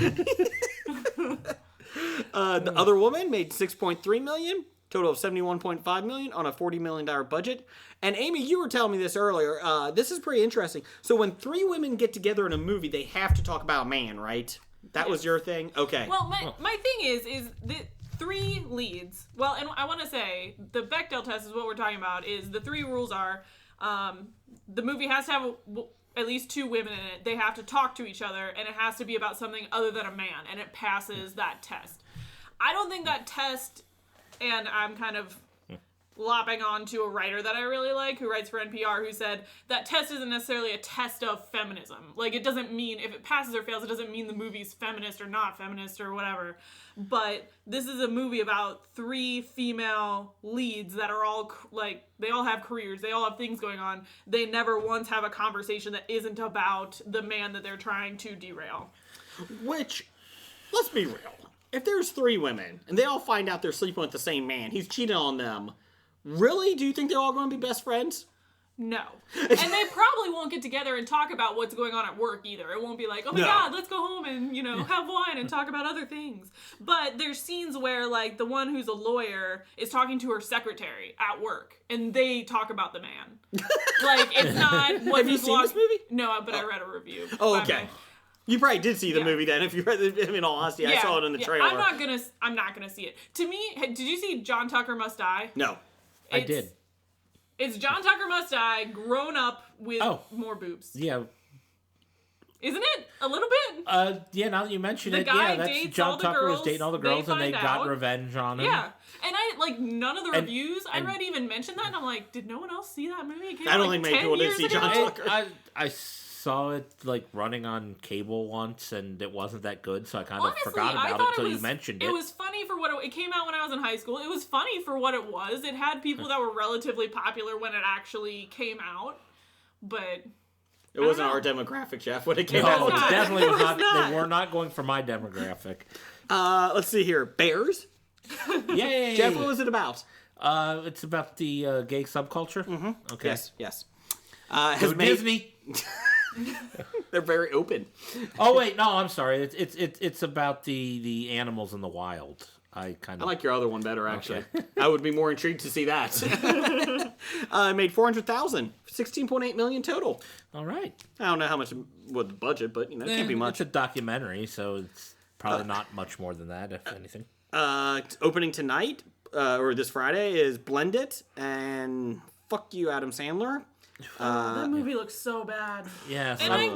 The Other Woman made $6.3 million. Total of $71.5 million on a $40 million budget. And Amy, you were telling me this earlier. This is pretty interesting. So when 3 women get together in a movie, they have to talk about a man, right? That was your thing? Okay. Well, my thing is the 3 leads. Well, and I want to say the Bechdel test is what we're talking about. Is the 3 rules are the movie has to have at least 2 women in it. They have to talk to each other, and it has to be about something other than a man, and it passes that test. I don't think that test, and I'm kind of lopping on to a writer that I really like who writes for NPR who said that test isn't necessarily a test of feminism. Like, it doesn't mean if it passes or fails, it doesn't mean the movie's feminist or not feminist or whatever. But this is a movie about 3 female leads that are all, like, they all have careers. They all have things going on. They never once have a conversation that isn't about the man that they're trying to derail. Which, let's be real. If there's 3 women, and they all find out they're sleeping with the same man, he's cheating on them, really? Do you think they're all going to be best friends? No. And they probably won't get together and talk about what's going on at work either. It won't be like, oh my God, let's go home and, have wine and talk about other things. But there's scenes where, like, the one who's a lawyer is talking to her secretary at work, and they talk about the man. Like, it's not... Have you seen this movie? No, but I read a review. Oh, okay. You probably did see the movie then. If you read it, in all honesty, I saw it in the trailer. I'm not gonna see it. To me, did you see John Tucker Must Die? No. I did. It's John Tucker Must Die grown up with more boobs. Yeah. Isn't it? A little bit? Yeah, now that you mention it, guy that's dates John all the Tucker girls, was dating all the girls and they got revenge on him. Yeah. And none of the reviews I read even mentioned that, and I'm like, did no one else see that movie? It came I don't out, think like, many people 10 did see years John ago. Tucker. I saw it like running on cable once, and it wasn't that good, so I kind of Honestly, forgot about it until you mentioned it. It was funny for what it came out when I was in high school. It was funny for what it was. It had people that were relatively popular when it actually came out, but it wasn't our demographic, Jeff, when it came out. No, it definitely was not. They were not going for my demographic. Let's see here. Bears? Yay! Jeff, what was it about? It's about the gay subculture. Mm-hmm. Okay. Yes. Disney. They're very open. Oh wait, no, I'm sorry. It's about the animals in the wild. I like your other one better, actually. Okay. I would be more intrigued to see that. It made $400,000, $16.8 million total. All right. I don't know how much with the budget, but it can't be much. It's a documentary, so it's probably not much more than that, if anything. Opening tonight or this Friday is Blend It and Fuck You, Adam Sandler. That movie looks so bad. Yes. And I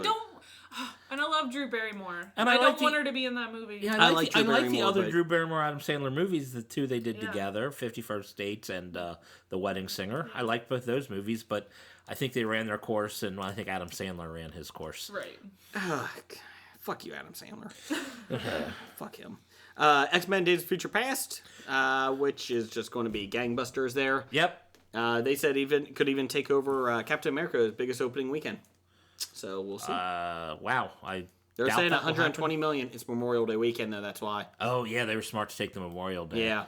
love Drew Barrymore. And I don't want her to be in that movie. Yeah, I like the other Drew Barrymore, Adam Sandler movies, the 2 they did together, 51st Dates and The Wedding Singer. I like both those movies, but I think they ran their course, and I think Adam Sandler ran his course. Right. Fuck you, Adam Sandler. Fuck him. X-Men Days of Future Past, which is just going to be gangbusters there. Yep. They said could even take over Captain America's biggest opening weekend. So we'll see. Wow. They're saying 120 million. It's Memorial Day weekend, though. That's why. Oh, yeah. They were smart to take the Memorial Day. Yeah.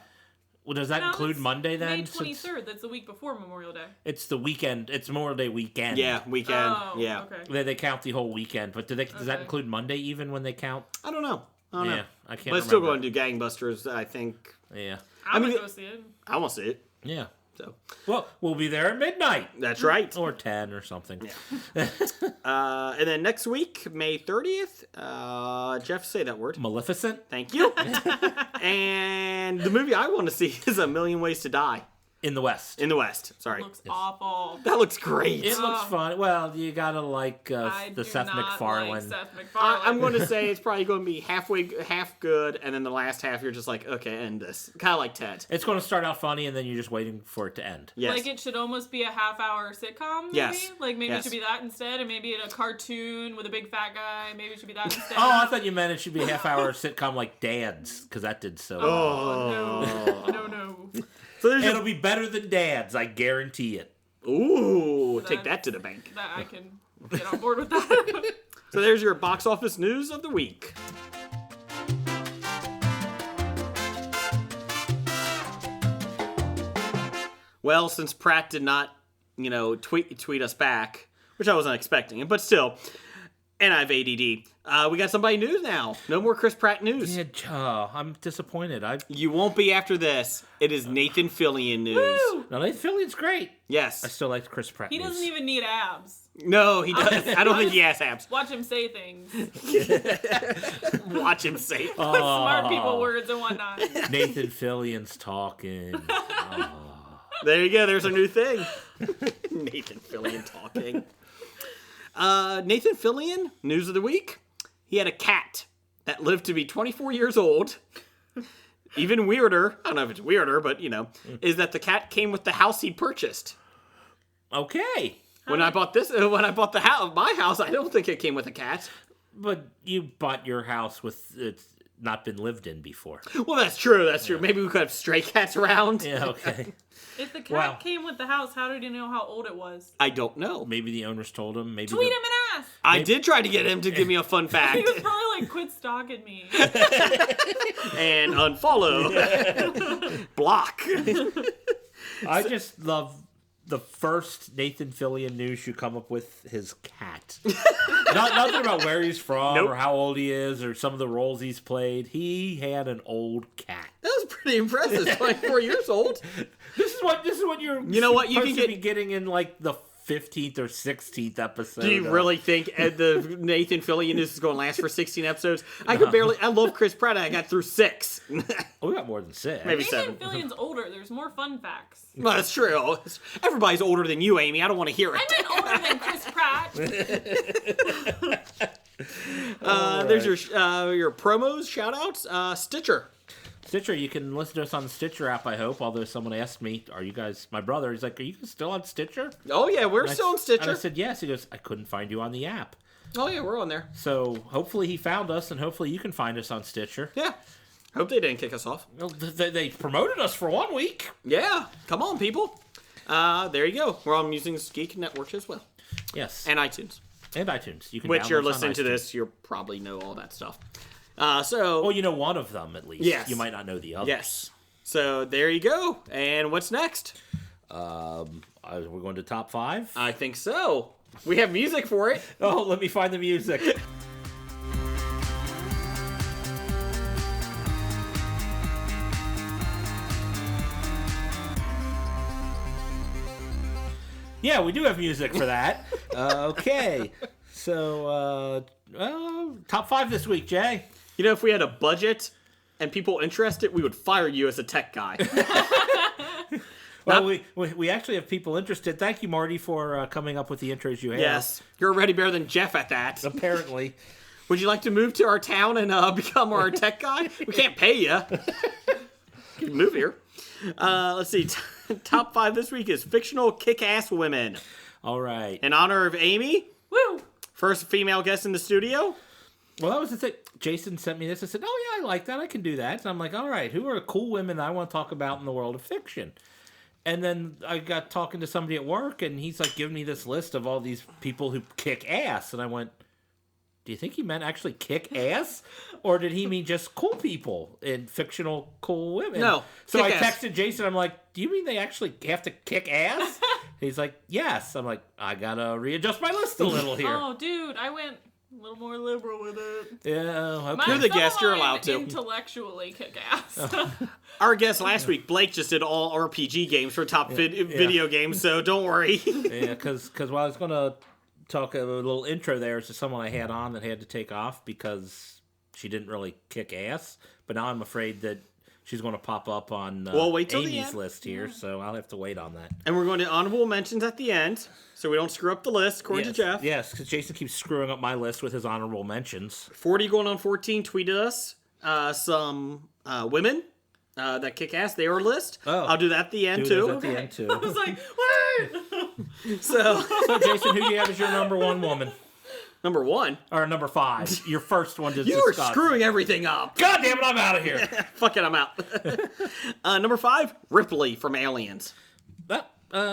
Well, does that include Monday then? May 23rd. That's the week before Memorial Day. It's the weekend. It's Memorial Day weekend. Yeah, weekend. Oh, yeah. Okay. They count the whole weekend, but does that include Monday even when they count? I don't know. I can't remember. But it's still going to do gangbusters, I think. Yeah. I'm going to go see it. I want to see it. Yeah. So, well, we'll be there at midnight. That's right. Or 10 or something. Yeah. And then next week, May 30th, Jeff, say that word. Maleficent. Thank you. And the movie I want to see is A Million Ways to Die. In the West. Sorry. It looks awful. That looks great. It looks fun. Well, you gotta like the Seth MacFarlane. Like Seth MacFarlane. I'm going to say it's probably going to be half good, and then the last half you're just like, okay, end this. Kind of like Ted. It's going to start out funny, and then you're just waiting for it to end. Yes. Like it should almost be a half-hour sitcom, maybe? Yes. Like maybe it should be that instead, and maybe a cartoon with a big fat guy. Maybe it should be that instead. Oh, I thought you meant it should be a half-hour sitcom like Dad's, because that did so well. No. So it'll be better than Dad's, I guarantee it. Ooh, take that to the bank. That I can get on board with that. So there's your box office news of the week. Well, since Pratt did not, tweet us back, which I wasn't expecting, but still, and I have ADD. We got somebody new now. No more Chris Pratt news. Yeah, I'm disappointed. You won't be after this. It is Nathan Fillion news. Woo! No, Nathan Fillion's great. Yes. I still like Chris Pratt He news. doesn't even need abs. No, he doesn't. I don't think he has abs. Watch him say things. Watch him say it. Smart people words and whatnot. Nathan Fillion's talking. There you go. There's a new thing. Nathan Fillion talking. Nathan Fillion, news of the week. He had a cat that lived to be 24 years old. even weirder, I don't know if it's weirder, but, is that the cat came with the house he purchased. Okay. When I bought my house, I don't think it came with a cat. But you bought your house with it's not been lived in before. Well, that's true. That's true. Maybe we could have stray cats around. Yeah, okay. If the cat came with the house, how did he know how old it was? I don't know. Maybe the owners told him. Maybe Tweet him an ass. I did try to get him to give me a fun fact. He was probably like, quit stalking me. And unfollow. Block. I just love the first Nathan Fillion news you come up with his cat. Nothing about where he's from or how old he is or some of the roles he's played. He had an old cat. That was pretty impressive. 24 years old. This is what you're You can be getting in like the 15th or 16th episode. Do you really think the Nathan Fillion is going to last for 16 episodes? I love Chris Pratt. I got through 6. Oh, we got more than 6. Maybe Nathan 7. Fillion's older. There's more fun facts. Well, that's true. Everybody's older than you, Amy. I don't want to hear it. I meant older than Chris Pratt. There's your promos, shout-outs. Stitcher. Stitcher, you can listen to us on the Stitcher app, I hope. Although someone asked me, are you guys, my brother, he's like, are you still on Stitcher? Oh, yeah, we're still on Stitcher. And I said, yes. He goes, I couldn't find you on the app. Oh, yeah, we're on there. So hopefully he found us, and hopefully you can find us on Stitcher. Yeah. Hope they didn't kick us off. Well, they promoted us for 1 week. Yeah. Come on, people. There you go. We're on Musings Geek Network as well. Yes. And iTunes. And iTunes. You can Which download you're us on listening to iTunes. this, you probably know all that stuff. Well, you know one of them, at least. Yes. You might not know the others. Yes. So there you go. And what's next? We're going to top 5? I think so. We have music for it. Oh, let me find the music. Yeah, we do have music for that. Okay. So, top 5 this week, Jay. You know, if we had a budget and people interested, we would fire you as a tech guy. Well, we actually have people interested. Thank you, Marty, for coming up with the intros you have. Yes. You're already better than Jeff at that. Apparently. Would you like to move to our town and become our tech guy? We can't pay you. You can move here. Let's see. Top 5 this week is fictional kick-ass women. All right. In honor of Amy. Woo! First female guest in the studio. Well, that was the thing. Jason sent me this and said, oh, yeah, I like that. I can do that. And I'm like, all right, who are cool women I want to talk about in the world of fiction? And then I got talking to somebody at work, and he's like giving me this list of all these people who kick ass. And I went, do you think he meant actually kick ass? Or did he mean just cool people and fictional cool women? No. So I kick-ass. texted Jason. I'm like, do you mean they actually have to kick ass? He's like, yes. I'm like, I got to readjust my list a little here. Oh, dude, I went a little more liberal with it. Yeah, okay. You're the guest. You're allowed to. Intellectually kick ass. Our guest last week, Blake, just did all RPG games for top video games, so don't worry. Yeah, because while I was going to talk a little intro there to someone I had on that had to take off because she didn't really kick ass, but now I'm afraid that she's going to pop up on wait till the Amy's end. list here, so I'll have to wait on that. And we're going to honorable mentions at the end, so we don't screw up the list, according to Jeff. Yes, because Jason keeps screwing up my list with his honorable mentions. 40 going on 14 tweeted us some women that kick ass. They were list. Oh. I'll do that at the end, Do too. those at the end, too. I was like, wait! So, So, Jason, who do you have as your number 1 woman? number 1. Or number 5? Your first one to You are discuss. screwing everything up. God damn it, I'm out of here. Fuck it, I'm out. Number 5, Ripley from Aliens.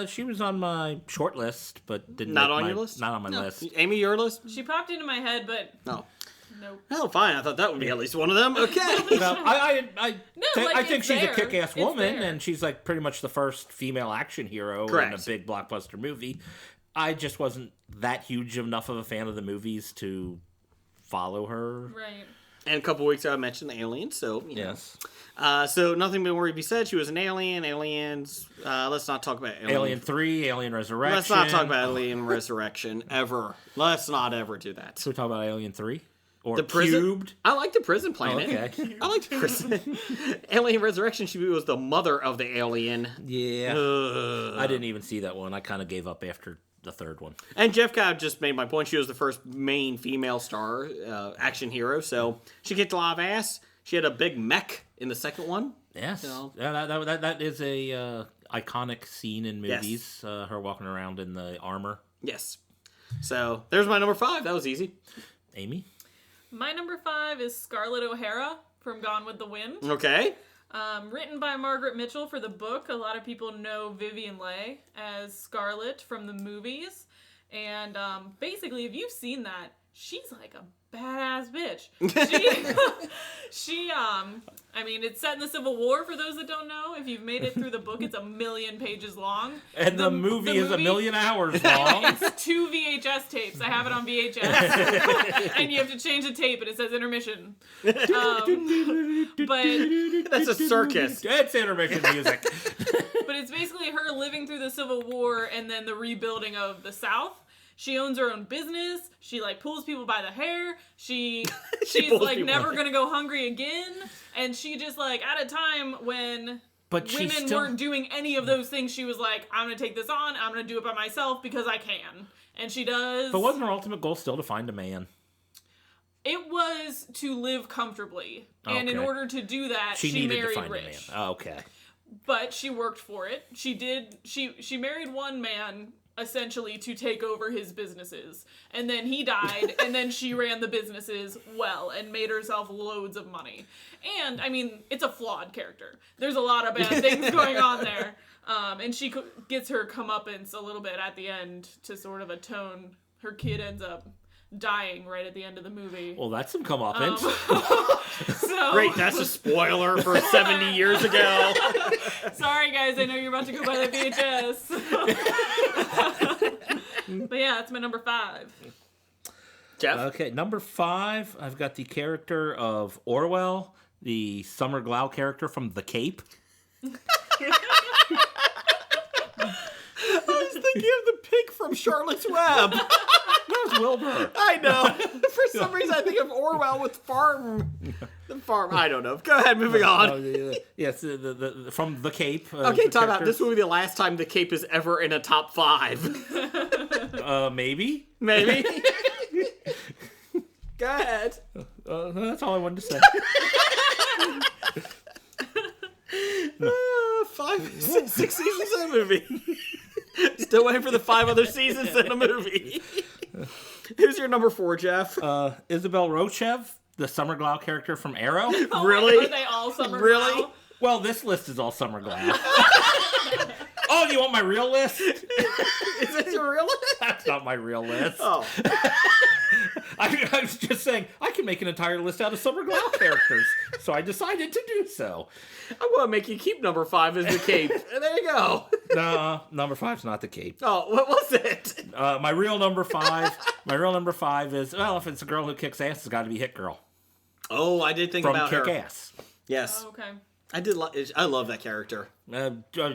She was on my short list, but didn't Not make on my- your list? Not on my list. Amy, your list? She popped into my head, but No. nope. Oh, fine. I thought that would be at least one of them. Okay. No, I like, think it's she's there. a kick-ass It's woman, there. and she's like pretty much the first female action hero in Correct. a big blockbuster movie. I just wasn't that huge enough of a fan of the movies to follow her. Right. And a couple weeks ago, I mentioned Aliens, so, you know. Yes. So nothing more to be said. She was an alien. Aliens. Let's not talk about Alien 3, Alien Resurrection. Let's not talk about Alien Resurrection ever. Let's not ever do that. So we talk about Alien 3? Or The prison. Cubed? I like the prison planet. okay. I like the prison. Alien Resurrection. She was the mother of the alien. Yeah. Ugh. I didn't even see that one. I kind of gave up after the third one. And Jeff Cobb just made my point. She was the first main female star action hero, so she kicked a lot of ass. She had a big mech in the second one. Yes, So- that is a iconic scene in movies. Her walking around in the armor. Yes. So there's my number 5. That was easy. Amy? My number 5 is Scarlett O'Hara from Gone with the Wind. Okay. Written by Margaret Mitchell for the book. A lot of people know Vivien Leigh as Scarlett from the movies. And basically, if you've seen that, she's like a badass bitch. I mean, it's set in the Civil War, for those that don't know. If you've made it through the book, it's 1,000,000 pages long. And the movie is 1,000,000 hours long. It's 2 VHS tapes. I have it on VHS. And you have to change the tape, and it says intermission. But That's a circus. It's intermission music. But it's basically her living through the Civil War and then the rebuilding of the South. She owns her own business. She like pulls people by the hair. She's pulls like people never by- gonna go hungry again. And she just like at a time when women weren't doing any of those things, she was like, I'm gonna take this on. I'm gonna do it by myself because I can. And she does. But wasn't her ultimate goal still to find a man? It was to live comfortably. And in Okay. order to do that, she needed married to find rich. a man. Oh, okay. But she worked for it. She married one man essentially to take over his businesses. And then he died, and then she ran the businesses well and made herself loads of money. And, I mean, it's a flawed character. There's a lot of bad things going on there. And she gets her comeuppance a little bit at the end to sort of atone. Her kid ends up dying right at the end of the movie. Well, that's some comeuppance. So, Great, that's a spoiler for 70 years ago. sorry, guys, I know you're about to go by the VHS. But yeah, that's my number 5. Jeff? Okay, number 5, I've got the character of Orwell, the Summer Glau character from The Cape. I was thinking of the pig from Charlotte's Web. That was Wilbur. I know. For some reason, I think of Orwell with farm. The farm. I don't know. Go ahead, moving on. Yes, the from The Cape. Okay, the time out. character. This will be the last time the Cape is ever in a top 5. Maybe. Maybe. Go ahead. That's all I wanted to say. 6 seasons in a movie. Still waiting for the 5 other seasons in a movie. Who's your number 4, Jeff? Isabel Rochev, the Summer Glau character from Arrow. Really? Are they all Summer Really? Glau? Well, this list is all Summer Glau. Oh, you want my real list? Is this your real list? That's not my real list. Oh. I was just saying, I can make an entire list out of Summer Glau characters. So I decided to do so. I'm going to make you keep number 5 as the Cape. And there you go. No, number 5's not the Cape. Oh, what was it? My real number 5 is, well, if it's a girl who kicks ass, it's got to be Hit Girl. Oh, I did think From about Kick her. Ass. Yes. Oh, okay. I love that character.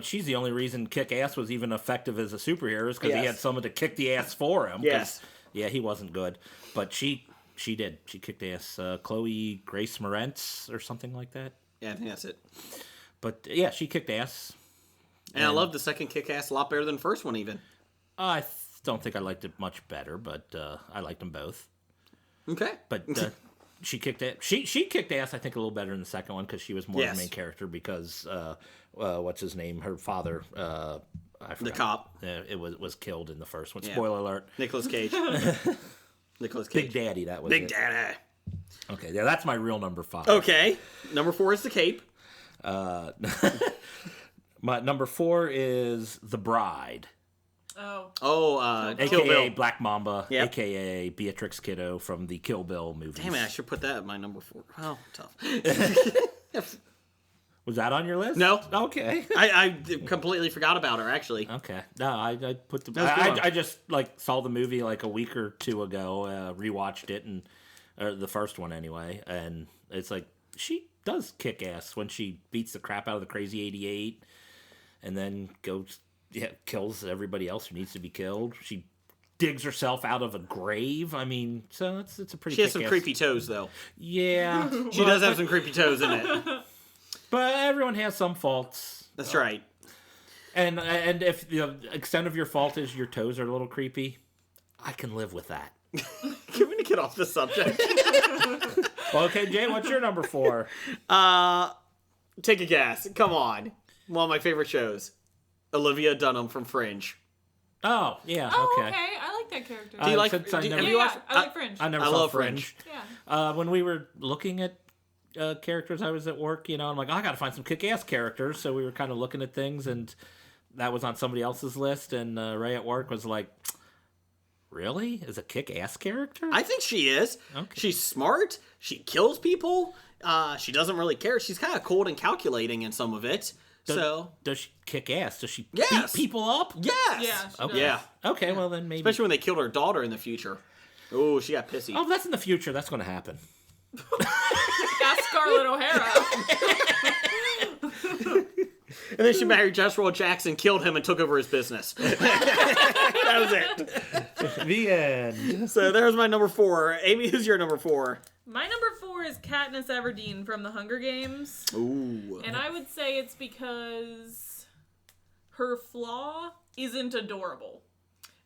She's the only reason Kick Ass was even effective as a superhero is because he Yes. had someone to kick the ass for him. 'cause, Yes. Yeah, he wasn't good. But she did. She kicked ass. Chloe Grace Moretz or something like that. Yeah, I think that's it. But yeah, she kicked ass. And I love the second Kick-Ass a lot better than the first one, even. I don't think I liked it much better, but I liked them both. Okay. But she kicked ass. She kicked ass, I think, a little better in the second one because she was more Yes. the main character because what's his name? Her father, I forgot. The cop. It was killed in the first one. Yeah. Spoiler alert. Nicolas Cage. Nicolas Big Cage. Daddy, that was Big it. Daddy. Okay, yeah, that's my real number 5. Okay. Number 4 is the Cape. My number 4 is The Bride, Oh. Oh, Kill aka Bill. Black Mamba, Yep. aka Beatrix Kiddo from the Kill Bill movies. Damn it, I should put that at my number 4. Oh, tough. Was that on your list? No. Okay. I completely forgot about her, actually. Okay. No, I put the. That's a good one. I just saw the movie like a week or two ago. Rewatched it and the first one anyway, and it's like she does kick ass when she beats the crap out of the Crazy 88, and then goes kills everybody else who needs to be killed. She digs herself out of a grave. I mean, so it's a pretty. She has some kick-ass- creepy toes, though. Yeah, She does have some creepy toes in it. but everyone has some faults. That's right. And if the extent of your fault is your toes are a little creepy, I can live with that. Can we get off the subject? Okay, Jay, what's your number 4? Take a guess. Come on. One of my favorite shows. Olivia Dunham from Fringe. Oh, yeah, Oh, okay. I like that character. Do you like? since I do- never- have you watched? I like Fringe. I never I saw love Fringe. Yeah. When we were looking at characters, I was at work, I'm like, I gotta find some kick-ass characters, so we were kind of looking at things, and that was on somebody else's list, and Ray at work was like, really? Is a kick-ass character? I think she is. Okay. She's smart. She kills people. She doesn't really care. She's kind of cold and calculating in some of it. Does she kick ass? Does she Yes. beat people up? Yes. Yeah, she Okay. does. Yeah. Okay, well then maybe. Especially when they killed her daughter in the future. Oh, she got pissy. Oh, that's in the future. That's going to happen. That's Scarlett O'Hara. And then she married Joshua Jackson, killed him, and took over his business. That was it. The end. So there's my number 4. Amy, who's your number 4? My number 4 is Katniss Everdeen from The Hunger Games. Ooh. And I would say it's because her flaw isn't adorable.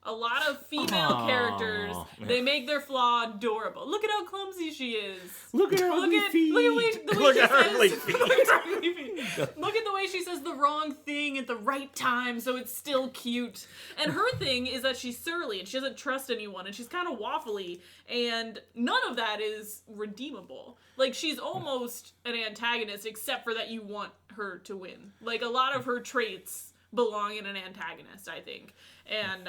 A lot of female characters, they make their flaw adorable. Look at how clumsy she is. Look at her ugly feet. Look at the way she Look at her ugly says. feet. Look at her ugly feet. Look at the way she says the wrong thing at the right time, so it's still cute. And her thing is that she's surly and she doesn't trust anyone, and she's kind of waffly, and none of that is redeemable. Like, she's almost an antagonist, except for that you want her to win. Like, a lot of her traits belong in an antagonist, I think. And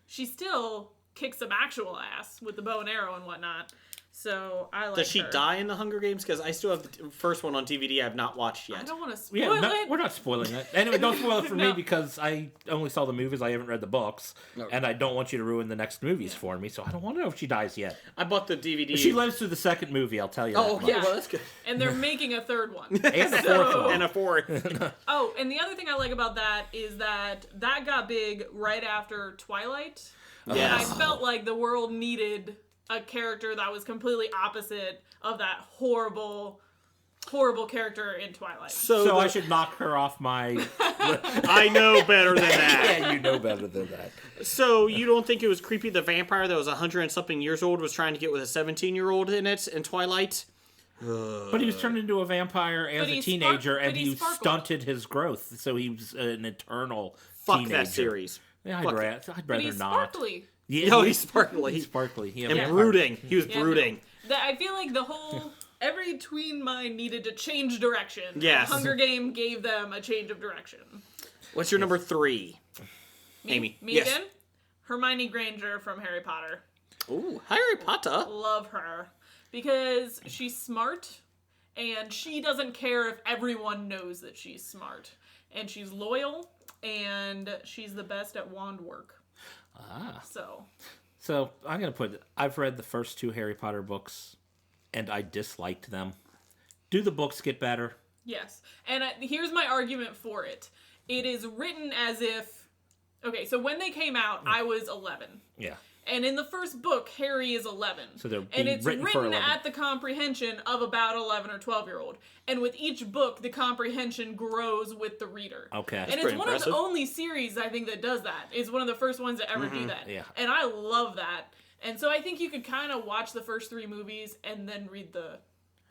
she still kicks some actual ass with the bow and arrow and whatnot. So I like Does she her. die in the Hunger Games? Because I still have the first one on DVD I have not watched yet. I don't want to spoil Yeah, it. we're not spoiling it. Anyway, don't spoil it for me No. because I only saw the movies. I haven't read the books, Okay. and I don't want you to ruin the next movies for me. So I don't want to know if she dies yet. I bought the DVD. If she lives through the second movie, I'll tell you. Oh, that okay. much. Well, that's good. And they're making a third one. And the fourth one. And a 4th. Oh, and the other thing I like about that is that got big right after Twilight. And I Yes. felt like the world needed a character that was completely opposite of that horrible, horrible character in Twilight. So I should knock her off my. I know better than that. Yeah, you know better than that. So you don't think it was creepy the vampire that was 100 and something years old was trying to get with a 17-year-old in it in Twilight? But he was turned into a vampire as But a he teenager, spark- and but he he sparkled. stunted his growth, so he was an eternal Fuck teenager. that series. Yeah, Fuck I'd But rather he's not. sparkly. Yeah, No, he's sparkly. He's sparkly. Yeah, And vampire- brooding. He was Yeah, brooding. no. I feel like the whole every tween mind needed to change direction. Yes. Hunger Game gave them a change of direction. What's your number 3? Amy. Me Yes. again? Hermione Granger from Harry Potter. Ooh, Harry Potter. Love her because she's smart and she doesn't care if everyone knows that she's smart. And she's loyal and she's the best at wand work. So I'm gonna put. I've read the first 2 Harry Potter books, and I disliked them. Do the books get better? Yes. And here's my argument for it. It is written as if... Okay, so when they came out, I was 11. Yeah. And in the first book, Harry is 11. So they're and being it's written for 11. at the comprehension of about 11 or 12-year-old. And with each book, the comprehension grows with the reader. Okay. And That's it's pretty one of impressive. the only series, I think, that does that. It's one of the first ones to ever do that. Yeah. And I love that. And so I think you could kind of watch the first 3 movies and then read the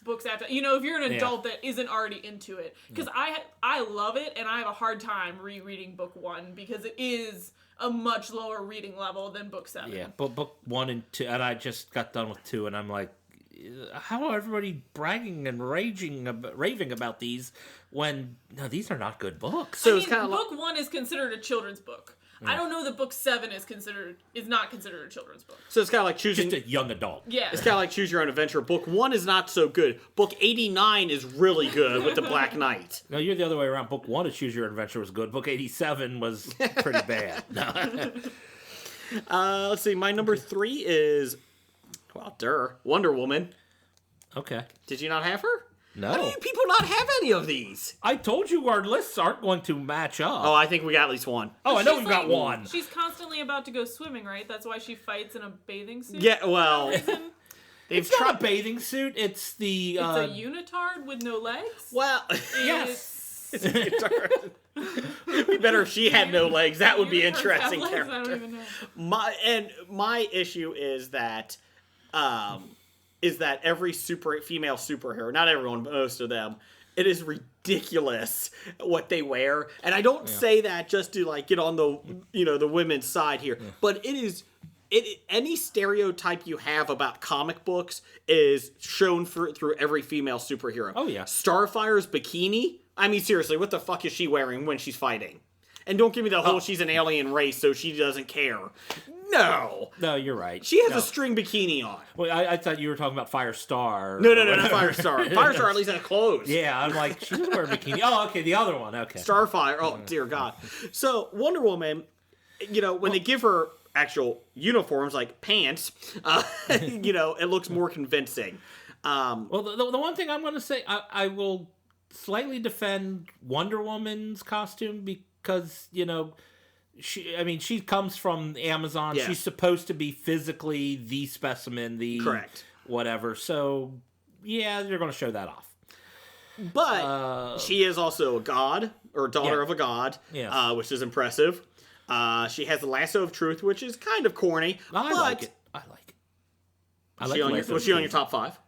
books after. You know, if you're an adult that isn't already into it. Because I love it, and I have a hard time rereading book 1 because it is a much lower reading level than book 7. Yeah, but book 1 and 2, and I just got done with 2, and I'm like, how are everybody bragging and raving about these when no, these are not good books? So I it's mean, kind of book 1 is considered a children's book. I don't know that book 7 is not considered a children's book. So it's kind of like choosing. Just a young adult. Yeah. It's kind of like choose your own adventure. Book 1 is not so good. Book 89 is really good with the Black Knight. No, you're the other way around. Book 1 of Choose Your Adventure was good. Book 87 was pretty bad. No. Let's see. My number 3 is, Wonder Woman. Okay. Did you not have her? No. How do you people not have any of these? I told you our lists aren't going to match up. Oh, I think we got at least one. Oh, I know She's we've got like- one. She's constantly about to go swimming, right? That's why she fights in a bathing suit. Yeah, well, they've It's not tried. a bathing suit. It's the... It's a unitard with no legs. Well, yes. it'd be better if she had no legs. That would be Unitards have interesting legs? I don't character. even know. My issue is that every female superhero, not everyone, but most of them, It is ridiculous what they wear, and I don't say that just to like get on the the women's side here, but it is. Any stereotype you have about comic books is shown through every female superhero. Oh, yeah. Starfire's bikini? I mean, seriously, what the fuck is she wearing when she's fighting? And don't give me the whole she's an alien race, so she doesn't care. No. No, you're right. She has a string bikini on. Well, I thought you were talking about Firestar. No, not Firestar. Firestar at least has clothes. Yeah, I'm like, she doesn't wear a bikini. Oh, okay, the other one. Okay. Starfire. Oh, dear God. So, Wonder Woman, when they give her actual uniforms like pants, it looks more convincing. Well, the one thing I'm going to say, I will slightly defend Wonder Woman's costume because she comes from Amazon. Yeah. She's supposed to be physically the specimen, the correct whatever. So yeah, you're going to show that off. But she is also a god or daughter of a god, which is impressive. She has the lasso of truth, which is kind of corny. I like it. Was she on your top 5?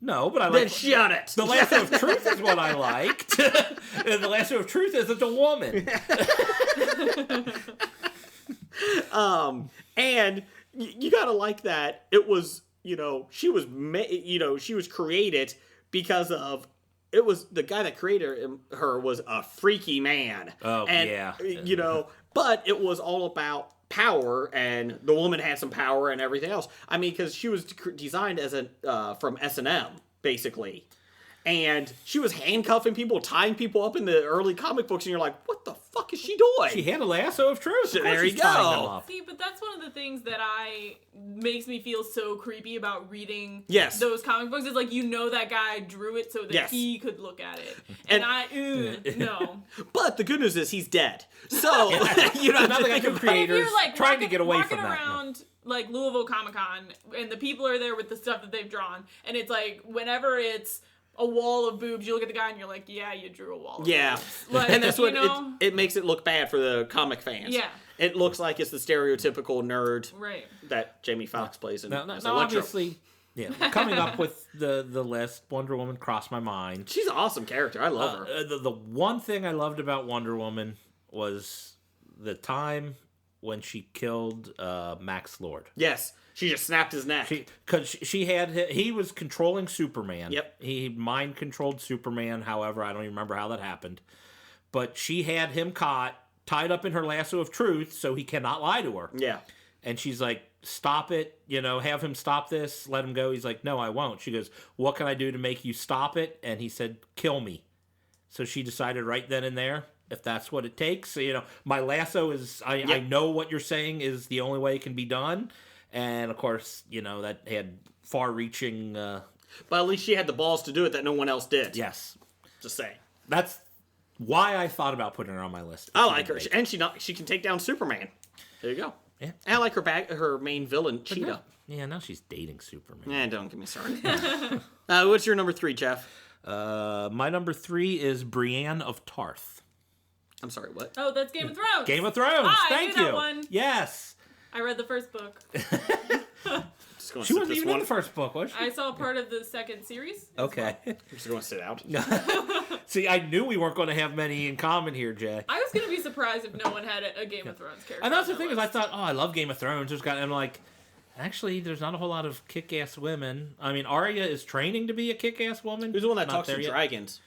No, but I like. Then shut it. The lasso of truth is what I liked, and the lasso of truth isn't a woman. And you gotta like that. It was, she was created because of. It was the guy that created her was a freaky man. Oh, and, yeah. But it was all about power, and the woman had some power and everything else. I mean, because she was designed as from S&M, basically. And she was handcuffing people, tying people up in the early comic books, and you're like, what the fuck is she doing? She had a lasso of truth. So there you go. See, but that's one of the things that makes me feel so creepy about reading those comic books. Is like, that guy drew it so that he could look at it. And no. But the good news is he's dead. So, you don't have to think about creators like trying to get away from that. Walking around, like, Louisville Comic-Con, and the people are there with the stuff that they've drawn, and it's like, whenever it's a wall of boobs, you look at the guy and you're like, yeah, you drew a wall of boobs. Like, and that's what it makes it look bad for the comic fans. Yeah. It looks like it's the stereotypical nerd that Jamie Foxx plays in. Now obviously, coming up with the list, Wonder Woman crossed my mind. She's an awesome character. I love her. The one thing I loved about Wonder Woman was the time when she killed Max Lord. Yes. She just snapped his neck. Because he was controlling Superman. Yep. He mind controlled Superman. However, I don't even remember how that happened. But she had him caught, tied up in her lasso of truth, so he cannot lie to her. Yeah. And she's like, stop it, have him stop this, let him go. He's like, no, I won't. She goes, what can I do to make you stop it? And he said, kill me. So she decided right then and there, if that's what it takes. So, my lasso is, I know what you're saying is the only way it can be done. And, of course, that had far-reaching... But at least she had the balls to do it that no one else did. Yes. Just saying. That's why I thought about putting her on my list. I like her. And she can take down Superman. There you go. Yeah. And I like her main villain, Cheetah. Now she's dating Superman. Don't get me started. What's your number 3, Jeff? My number 3 is Brienne of Tarth. I'm sorry, what? Oh, that's Game of Thrones. Game of Thrones. Thank you. That one. Yes. I read the first book. She wasn't even in the first book, was she? I saw part of the second series. Okay. I'm just going to sit out. See, I knew we weren't going to have many in common here, Jay. I was going to be surprised if no one had a Game of Thrones character. And that's the thing is, I thought, I love Game of Thrones. I'm like, actually, there's not a whole lot of kick-ass women. I mean, Arya is training to be a kick-ass woman. Who's the one that talks to dragons?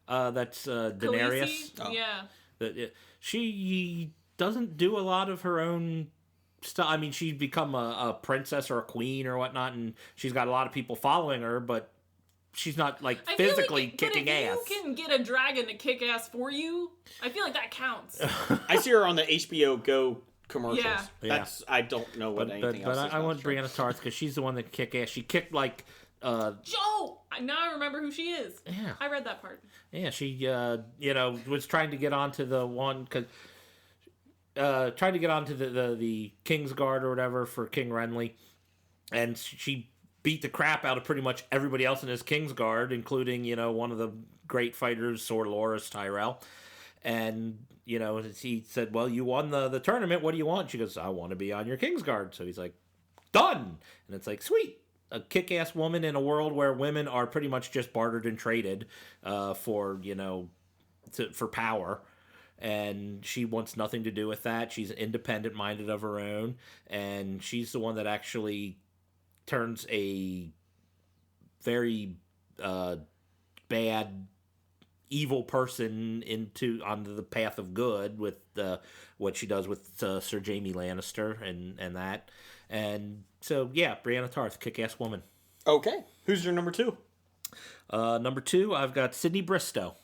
That's Daenerys. Oh. Yeah. She doesn't do a lot of her own stuff. I mean, she's become a princess or a queen or whatnot, and she's got a lot of people following her, but she's not physically kicking ass. If you can get a dragon to kick ass for you, I feel like that counts. I see her on the HBO Go commercials. Yeah. I don't know what anything else is. But I want Brienne of Tarth because she's the one that kick ass. She kicked Joe! Now I remember who she is. Yeah. I read that part. Yeah, she was trying to get onto the one because. Trying to get onto the King's Guard or whatever for King Renly, and she beat the crap out of pretty much everybody else in his King's Guard, including one of the great fighters, Sir Loras Tyrell. And he said, "Well, you won the tournament. What do you want?" She goes, "I want to be on your King's Guard." So he's like, "Done." And it's like, sweet. a kick-ass woman in a world where women are pretty much just bartered and traded for power. And she wants nothing to do with that. She's independent-minded of her own, and she's the one that actually turns a very bad, evil person onto the path of good with what she does with Sir Jaime Lannister and that. And so, yeah, Brianna Tarth, kick-ass woman. Okay. Who's your number 2? Number 2, I've got Sydney Bristow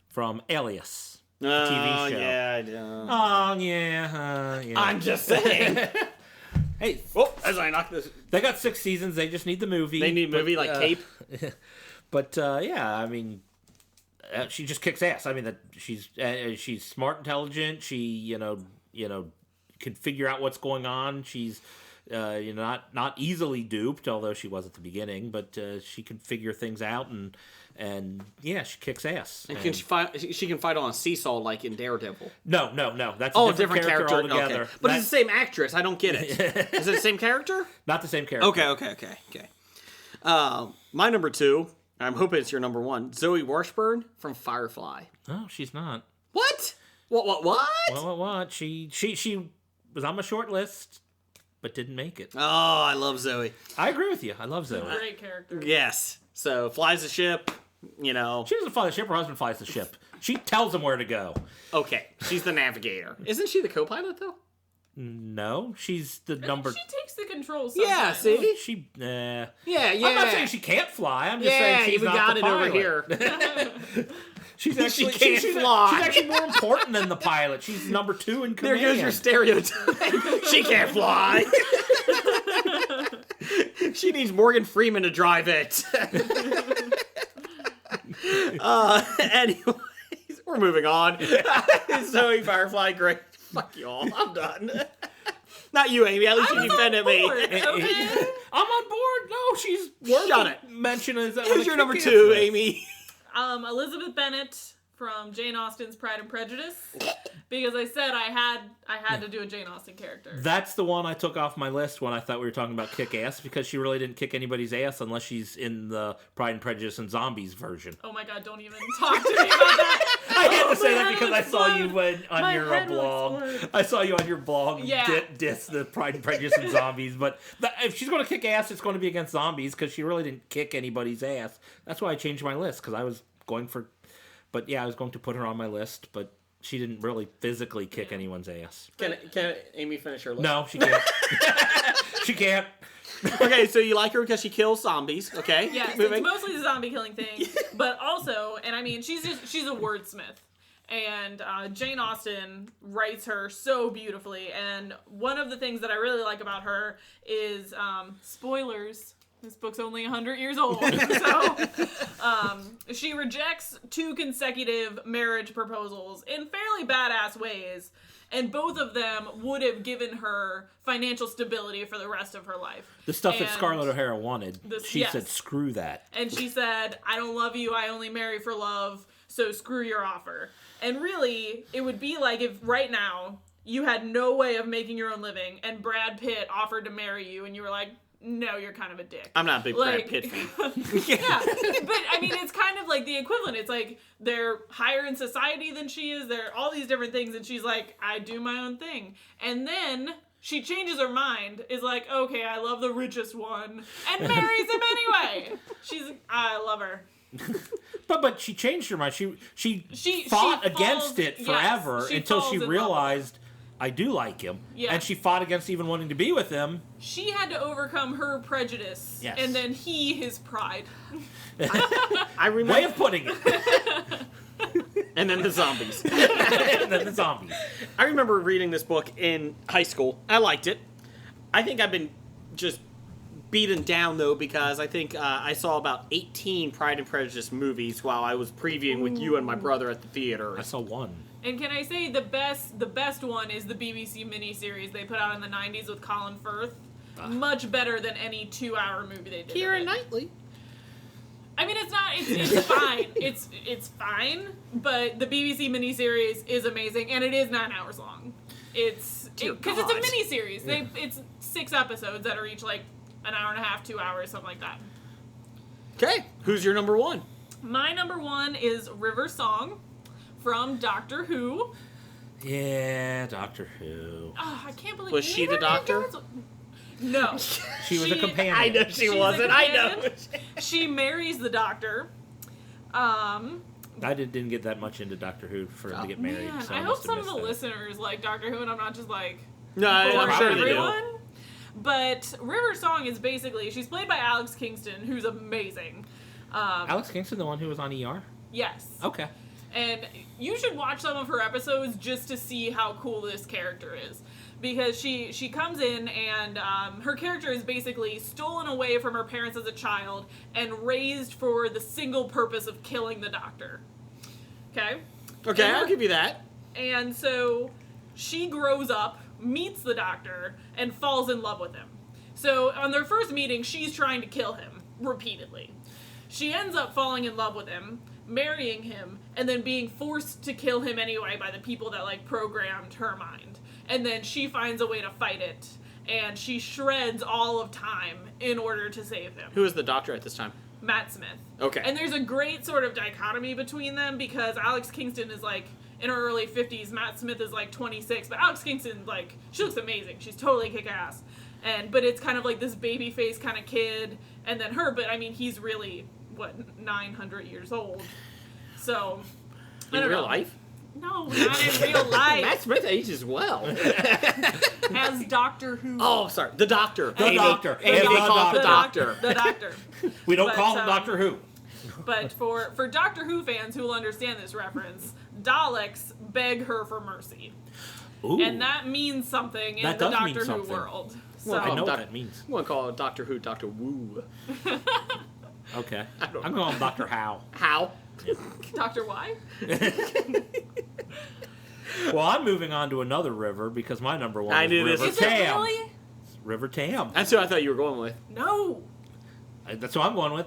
from Alias, TV show. Yeah, I know. Oh, yeah. I'm just saying. Hey, as I knock this... They got 6 seasons. They just need the movie. They need a movie like Cape. But, yeah, I mean... she just kicks ass. I mean, that she's smart, intelligent. She can figure out what's going on. She's not easily duped, although she was at the beginning. But she can figure things out, and yeah, she kicks ass. And can she can fight on a seesaw like in Daredevil? No, that's a different character altogether. Okay. But it's the same actress. I don't get it. Is it the same character? Not the same character. Okay. My number 2. I'm hoping it's your number 1. Zoe Washburn from Firefly. Oh, she's not. What? What? What? She was on my short list, but didn't make it. Oh, I love Zoe. I agree with you. I love Zoe. Great character. Yes. So, flies the ship, She doesn't fly the ship. Her husband flies the ship. She tells him where to go. Okay. She's the navigator. Isn't she the co-pilot, though? No, she's the number... She takes the controls sometimes. Yeah, see? She... Yeah. I'm not saying she can't fly. I'm just saying she's we not got the it pilot. over here. She's actually She can't fly. She's actually more important than the pilot. She's number 2 in command. There goes your stereotype. She can't fly. She needs Morgan Freeman to drive it. Anyways, we're moving on. Zoe Firefly, great. Fuck y'all. I'm done. Not you, Amy. At least you defended me. Okay. I'm on board. No, she's worth Shut it. mentioning. Who's your number 2, Amy? Elizabeth Bennet from Jane Austen's Pride and Prejudice, because I said I had to do a Jane Austen character. That's the one I took off my list when I thought we were talking about kick ass, because she really didn't kick anybody's ass unless she's in the Pride and Prejudice and Zombies version. Oh my god, don't even talk to me about that. I had to say that because I explode. saw you on your blog. I saw you on your blog diss the Pride and Prejudice and Zombies. But if she's going to kick ass, it's going to be against zombies, because she really didn't kick anybody's ass. That's why I changed my list, because I was going for... But yeah, I was going to put her on my list, but she didn't really physically kick anyone's ass. Can Amy finish her list? No, she can't. She can't. Okay, so you like her because she kills zombies, okay? Yeah, Keep so moving. it's mostly the zombie killing thing, but also, and I mean, she's a wordsmith, and Jane Austen writes her so beautifully, and one of the things that I really like about her is, spoilers, this book's only 100 years old, so she rejects 2 consecutive marriage proposals in fairly badass ways, and both of them would have given her financial stability for the rest of her life. The stuff that Scarlett O'Hara wanted, she said, screw that. And she said, I don't love you, I only marry for love, so screw your offer. And really, it would be like if right now you had no way of making your own living, and Brad Pitt offered to marry you, and you were like, no, you're kind of a dick. I'm not a big Brad Pitt fan. Yeah, but I mean, it's kind of like the equivalent. It's like they're higher in society than she is. They're all these different things, and she's like, I do my own thing. And then she changes her mind, is like, okay, I love the richest one, and marries him anyway. I love her. But she changed her mind. She fought against it forever until she realized, I do like him. Yeah. And she fought against even wanting to be with him. She had to overcome her prejudice. Yes. And then his pride. I remember. Way of putting it. And then the zombies. I remember reading this book in high school. I liked it. I think I've been just beaten down, though, because I think I saw about 18 Pride and Prejudice movies while I was previewing with you and my brother at the theater. I saw one. And can I say the best one is the BBC miniseries they put out in the 90s with Colin Firth. Much better than any 2-hour movie they did. Keira Knightley. I mean, it's fine. It's fine, but the BBC miniseries is amazing, and it is 9 hours long. Because it's a miniseries. It's 6 episodes that are each like an hour and a half, 2 hours, something like that. Okay, who's your number one? My number one is River Song from Doctor Who. Yeah, Doctor Who. Oh, I can't believe. Was she the doctor? No. She was a companion. I know she wasn't. I know. She marries the Doctor. I didn't get that much into Doctor Who for him to get married. Man, So I hope must have some of missed the that. listeners like Doctor Who, and I'm not just like. No, I'm for sure they do. everyone. But River Song is basically, she's played by Alex Kingston, who's amazing. Alex Kingston, the one who was on ER? Yes. Okay. And you should watch some of her episodes just to see how cool this character is. Because she comes in and her character is basically stolen away from her parents as a child and raised for the single purpose of killing the Doctor. Okay? Okay, I'll give you that. And so she grows up, meets the Doctor, and falls in love with him. So on their first meeting, she's trying to kill him repeatedly. She ends up falling in love with him, marrying him, and then being forced to kill him anyway by the people that like programmed her mind. And then she finds a way to fight it, and she shreds all of time in order to save him. Who is the Doctor at this time? Matt Smith. Okay. And there's a great sort of dichotomy between them because Alex Kingston is like in her early 50s, Matt Smith is like 26, but Alex Kingston, like, she looks amazing. She's totally kick-ass. But it's kind of like this baby face kind of kid, and then her, but I mean, he's really, 900 years old. So, I In don't real know. life? No, not in real life. Matt Smith ages well. As Doctor Who. Oh, sorry. The Doctor. The Doctor. Amy, The they call it the Doctor. Doctor. The Doctor. We don't But, call him Doctor Who. But for Doctor Who fans who will understand this reference, Daleks beg her for mercy. Ooh. And that means something in That the does mean Doctor Who something. world. So, Well, I know what Doc- that means. I'm going to call it Doctor Who Doctor Woo. Okay. I don't I'm going Dr. Howe. How? Dr. Y? Well, I'm moving on to another river because my number one I is knew this. River Is it Tam. really? River Tam. That's who I thought you were going with. No. That's what I'm going with.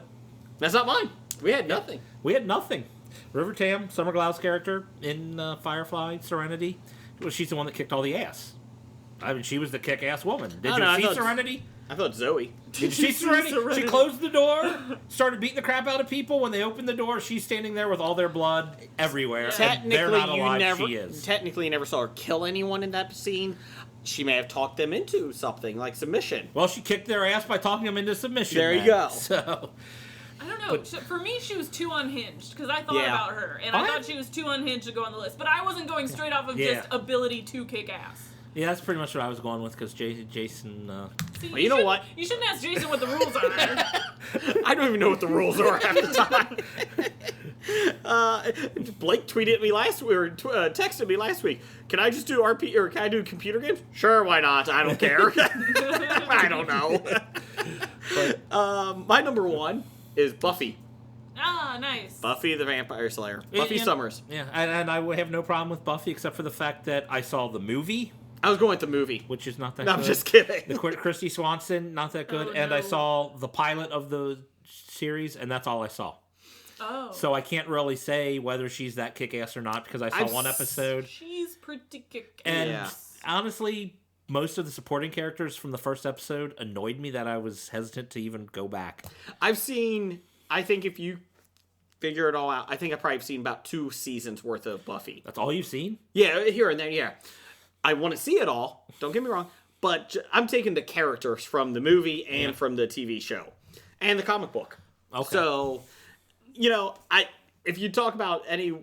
That's not mine. We had nothing. We had nothing. River Tam, Summer Glau's character in Firefly Serenity, well, she's the one that kicked all the ass. I mean, she was the kick-ass woman. Did I you thought- see Serenity? I thought Zoe. Did you see Serenity? She closed the door, started beating the crap out of people. When they opened the door, she's standing there with all their blood everywhere. And they're not alive. She is. Technically, you never saw her kill anyone in that scene. She may have talked them into something like submission. Well, she kicked their ass by talking them into submission. There you then. go. So, I don't know. For me, she was too unhinged because I thought Yeah. about her. And I thought she was too unhinged to go on the list. But I wasn't going straight off of just ability to kick ass. yeah, that's pretty much what I was going with because Jason. See, Well, you know what? You shouldn't ask Jason what the rules are. I don't even know what the rules are half the time. Blake tweeted at me last week, or texted me last week. Can I just do RP, or can I do computer games? Sure, why not? I don't care. I don't know. But, my number one is Buffy. Ah, nice. Buffy the Vampire Slayer. Yeah, Buffy yeah. Summers. Yeah, and I would have no problem with Buffy except for the fact that I saw the movie, I was going with the movie. which is not that No, good. I'm just kidding. The Christy Swanson, not that good. Oh, And I no. saw the pilot of the series, and that's all I saw. Oh. So I can't really say whether she's that kick-ass or not because I saw I've one s- episode. She's pretty kick-ass. And Yeah. honestly, most of the supporting characters from the first episode annoyed me that I was hesitant to even go back. I think if you figure it all out, I think I've probably seen about 2 seasons worth of Buffy. That's all you've seen? Yeah, here and there, yeah. I want to see it all, don't get me wrong, but I'm taking the characters from the movie and from the TV show and the comic book. Okay. So, if you talk about any,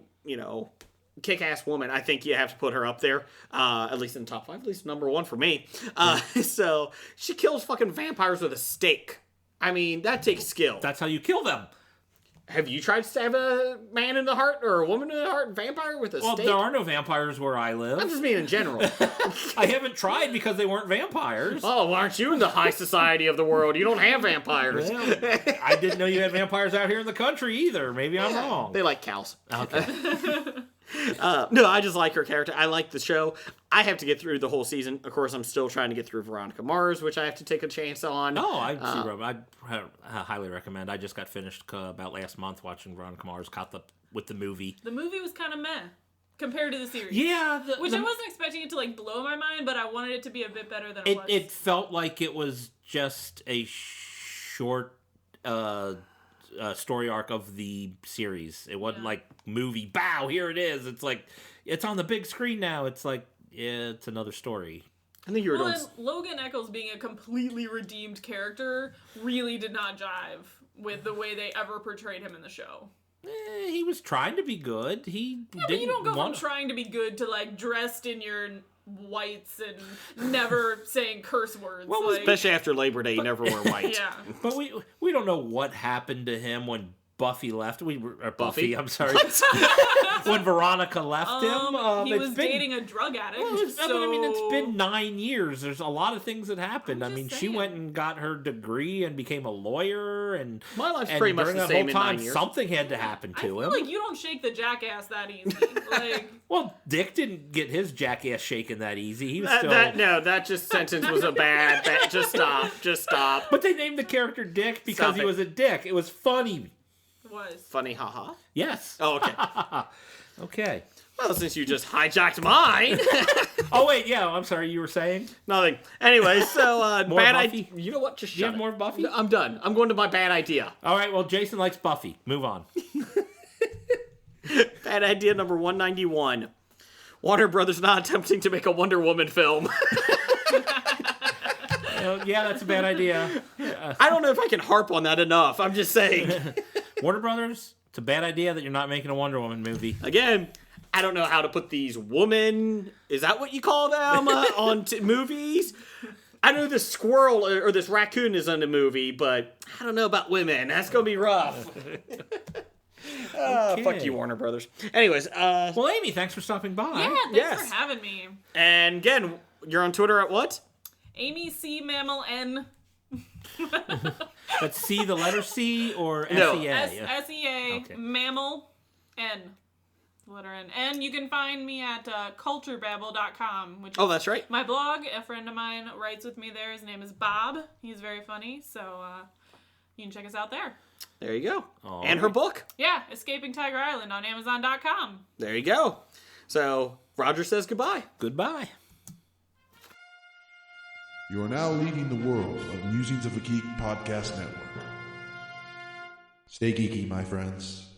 kick-ass woman, I think you have to put her up there, at least in the top 5, at least number 1 for me. So, she kills fucking vampires with a stake. I mean, that takes skill. That's how you kill them. Have you tried to stab a man in the heart or a woman in the heart, vampire with a Well, stake? there are no vampires where I live. I'm just mean in general. I haven't tried because they weren't vampires. Oh, well, aren't you in the high society of the world? You don't have vampires. Well, I didn't know you had vampires out here in the country either. Maybe I'm wrong. They like cows. Okay. No, I just like her character. I like the show. I have to get through the whole season. Of course, I'm still trying to get through Veronica Mars, which I have to take a chance on. No, I highly recommend. I just got finished about last month watching Veronica Mars. Caught with the movie. The movie was kind of meh. compared to the series. Yeah. Which I wasn't expecting it to, like, blow my mind, but I wanted it to be a bit better than it was. It felt like it was just a short story arc of the series. It wasn't like movie, bow, here it is. It's like, it's on the big screen now. It's like, yeah, it's another story. I think you were and Logan Echolls being a completely redeemed character really did not jive with the way they ever portrayed him in the show. He was trying to be good. But you don't go from trying to be good to, like, dressed in your whites and never saying curse words. Well, like, especially after Labor Day, you never wear white. Yeah. But we don't know what happened to him when Buffy left. Buffy, I'm sorry. When Veronica left him. He was dating a drug addict. Well, it's been 9 years. There's a lot of things that happened. She went and got her degree and became a lawyer. And my life's pretty much the same in 9 years. Something had to happen to him. I feel like you don't shake the jackass that easy. Like, well, Dick didn't get his jackass shaken that easy. He was that just sentence was a bad. Just stop. But they named the character Dick because he was a dick. It was funny. Was funny, haha. Yes. Oh, okay. Okay. Well, since you just hijacked mine. Oh wait, yeah. I'm sorry. You were saying nothing. Anyway, so more bad Buffy. You know what? Just shut you have more Buffy. No, I'm done. I'm going to my bad idea. All right. Well, Jason likes Buffy. Move on. Bad idea number 191. Warner Brothers not attempting to make a Wonder Woman film. Yeah, that's a bad idea. I don't know if I can harp on that enough. I'm just saying. Warner Brothers, it's a bad idea that you're not making a Wonder Woman movie. Again, I don't know how to put these women, is that what you call them, on movies? I know this squirrel or this raccoon is on the movie, but I don't know about women. That's going to be rough. Okay. Fuck you, Warner Brothers. Anyways. Well, Amy, thanks for stopping by. Yeah, thanks for having me. And again, you're on Twitter at what? Amy C. Mammal N. But C, the letter C, or no. S-E-A? S-E-A, okay. Mammal N. Letter N. And you can find me at culturebabble.com. Which is that's right. my blog. A friend of mine writes with me there. His name is Bob. He's very funny. So you can check us out there. There you go. And her book. Yeah, Escaping Tiger Island on Amazon.com. There you go. So Roger says goodbye. Goodbye. You are now leading the world of Musings of a Geek podcast network. Stay geeky, my friends.